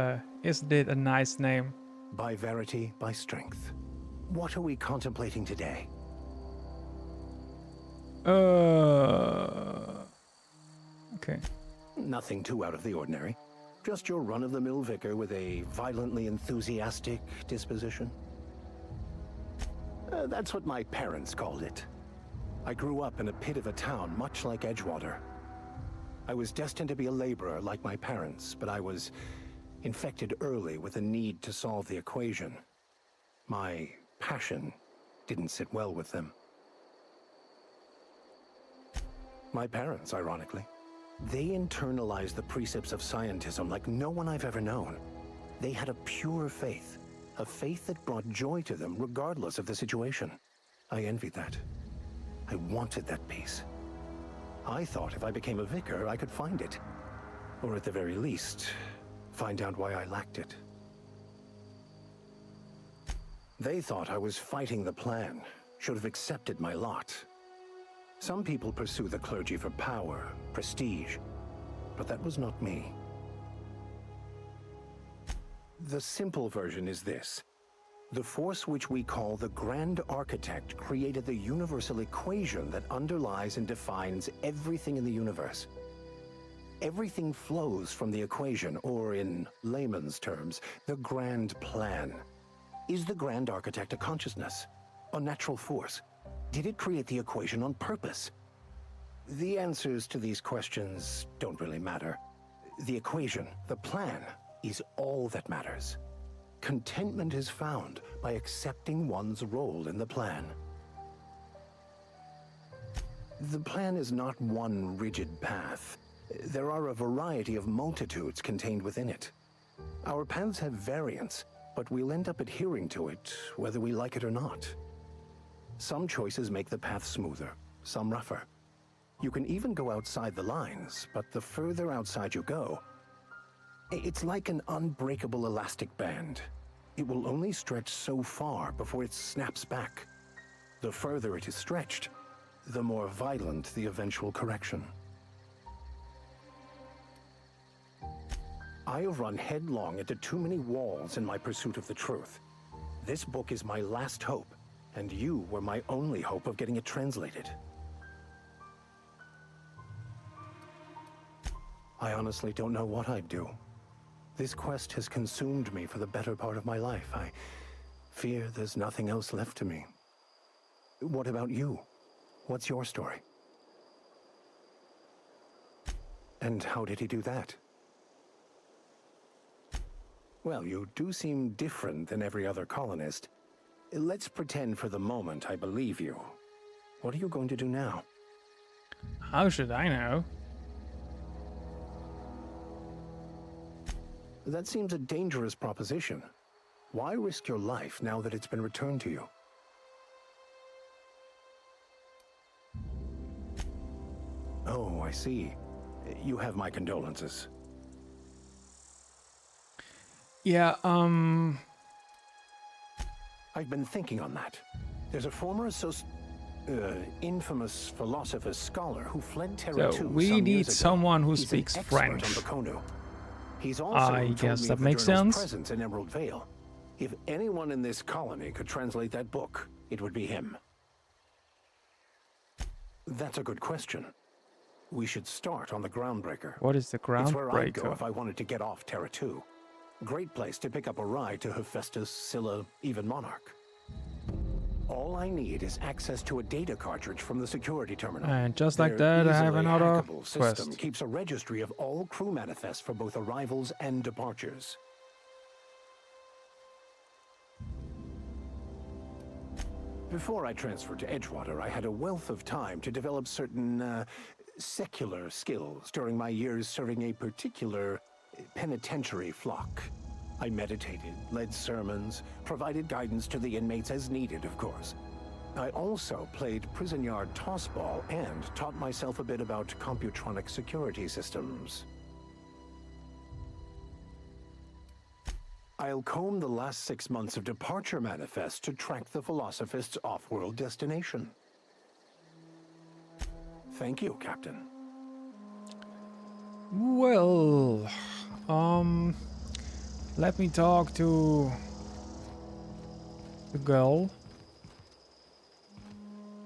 isn't it a nice name? By verity, by strength. What are we contemplating today? Okay. Nothing too out of the ordinary. Just your run-of-the-mill vicar with a violently enthusiastic disposition. That's what my parents called it. I grew up in a pit of a town much like Edgewater. I was destined to be a laborer like my parents, but I was infected early with a need to solve the equation. My passion didn't sit well with them. My parents, ironically, they internalized the precepts of scientism like no one I've ever known. They had a pure faith, a faith that brought joy to them regardless of the situation. I envied that. I wanted that peace. I thought if I became a vicar, I could find it. Or at the very least, find out why I lacked it. They thought I was fighting the plan, should have accepted my lot. Some people pursue the clergy for power, prestige, but that was not me. The simple version is this. The force which we call the Grand Architect created the universal equation that underlies and defines everything in the universe. Everything flows from the equation, or in layman's terms, the grand plan. Is the Grand Architect a consciousness? A natural force? Did it create the equation on purpose? The answers to these questions don't really matter. The equation, the plan, is all that matters. Contentment is found by accepting one's role in the plan. The plan is not one rigid path. There are a variety of multitudes contained within it. Our paths have variance, but we'll end up adhering to it, whether we like it or not. Some choices make the path smoother, some rougher. You can even go outside the lines, but the further outside you go, it's like an unbreakable elastic band. It will only stretch so far before it snaps back. The further it is stretched, the more violent the eventual correction. I have run headlong into too many walls in my pursuit of the truth. This book is my last hope, and you were my only hope of getting it translated. I honestly don't know what I'd do. This quest has consumed me for the better part of my life. I fear there's nothing else left to me. What about you? What's your story? And how did he do that? Well, you do seem different than every other colonist. Let's pretend for the moment I believe you. What are you going to do now? How should I know? That seems a dangerous proposition. Why risk your life now that it's been returned to you? Oh, I see. You have my condolences. Yeah, I've been thinking on that. There's a former infamous philosopher scholar who fled Terra 2 so we some need years ago. someone who He's speaks an expert French. on Bakonu. He's also I told guess me that of the makes journal's sense. presence in Emerald Vale. If anyone in this colony could translate that book, it would be him. That's a good question. We should start on the Groundbreaker. What is the It's where I'd go Groundbreaker? if I wanted to get off Terra 2. Great place to pick up a ride to Hephaestus, Scylla, even Monarch. All I need is access to a data cartridge from the security terminal. And just like Their that, I have easily another hackable system quest. keeps a registry of all crew manifests for both arrivals and departures. Before I transferred to Edgewater, I had a wealth of time to develop certain secular skills during my years serving a particular penitentiary flock. I meditated, led sermons, provided guidance to the inmates as needed, of course. I also played prison yard tossball and taught myself a bit about computronic security systems. I'll comb the last 6 months of departure manifest to track the Philosophist's off-world destination. Thank you, Captain. Well, let me talk to the girl.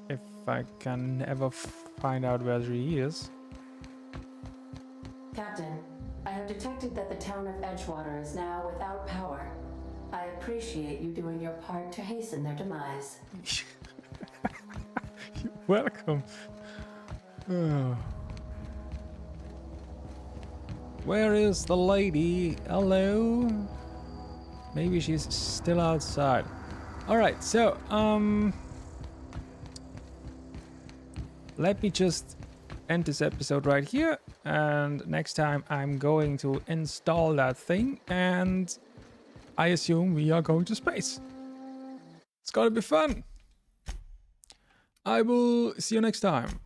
If I can ever find out where she is. Captain, I have detected that the town of Edgewater is now without power. I appreciate you doing your part to hasten their demise. Welcome. Oh. Where is the lady? Hello? Maybe she's still outside. Alright, so, let me just end this episode right here. And next time I'm going to install that thing. And I assume we are going to space. It's gonna be fun. I will see you next time.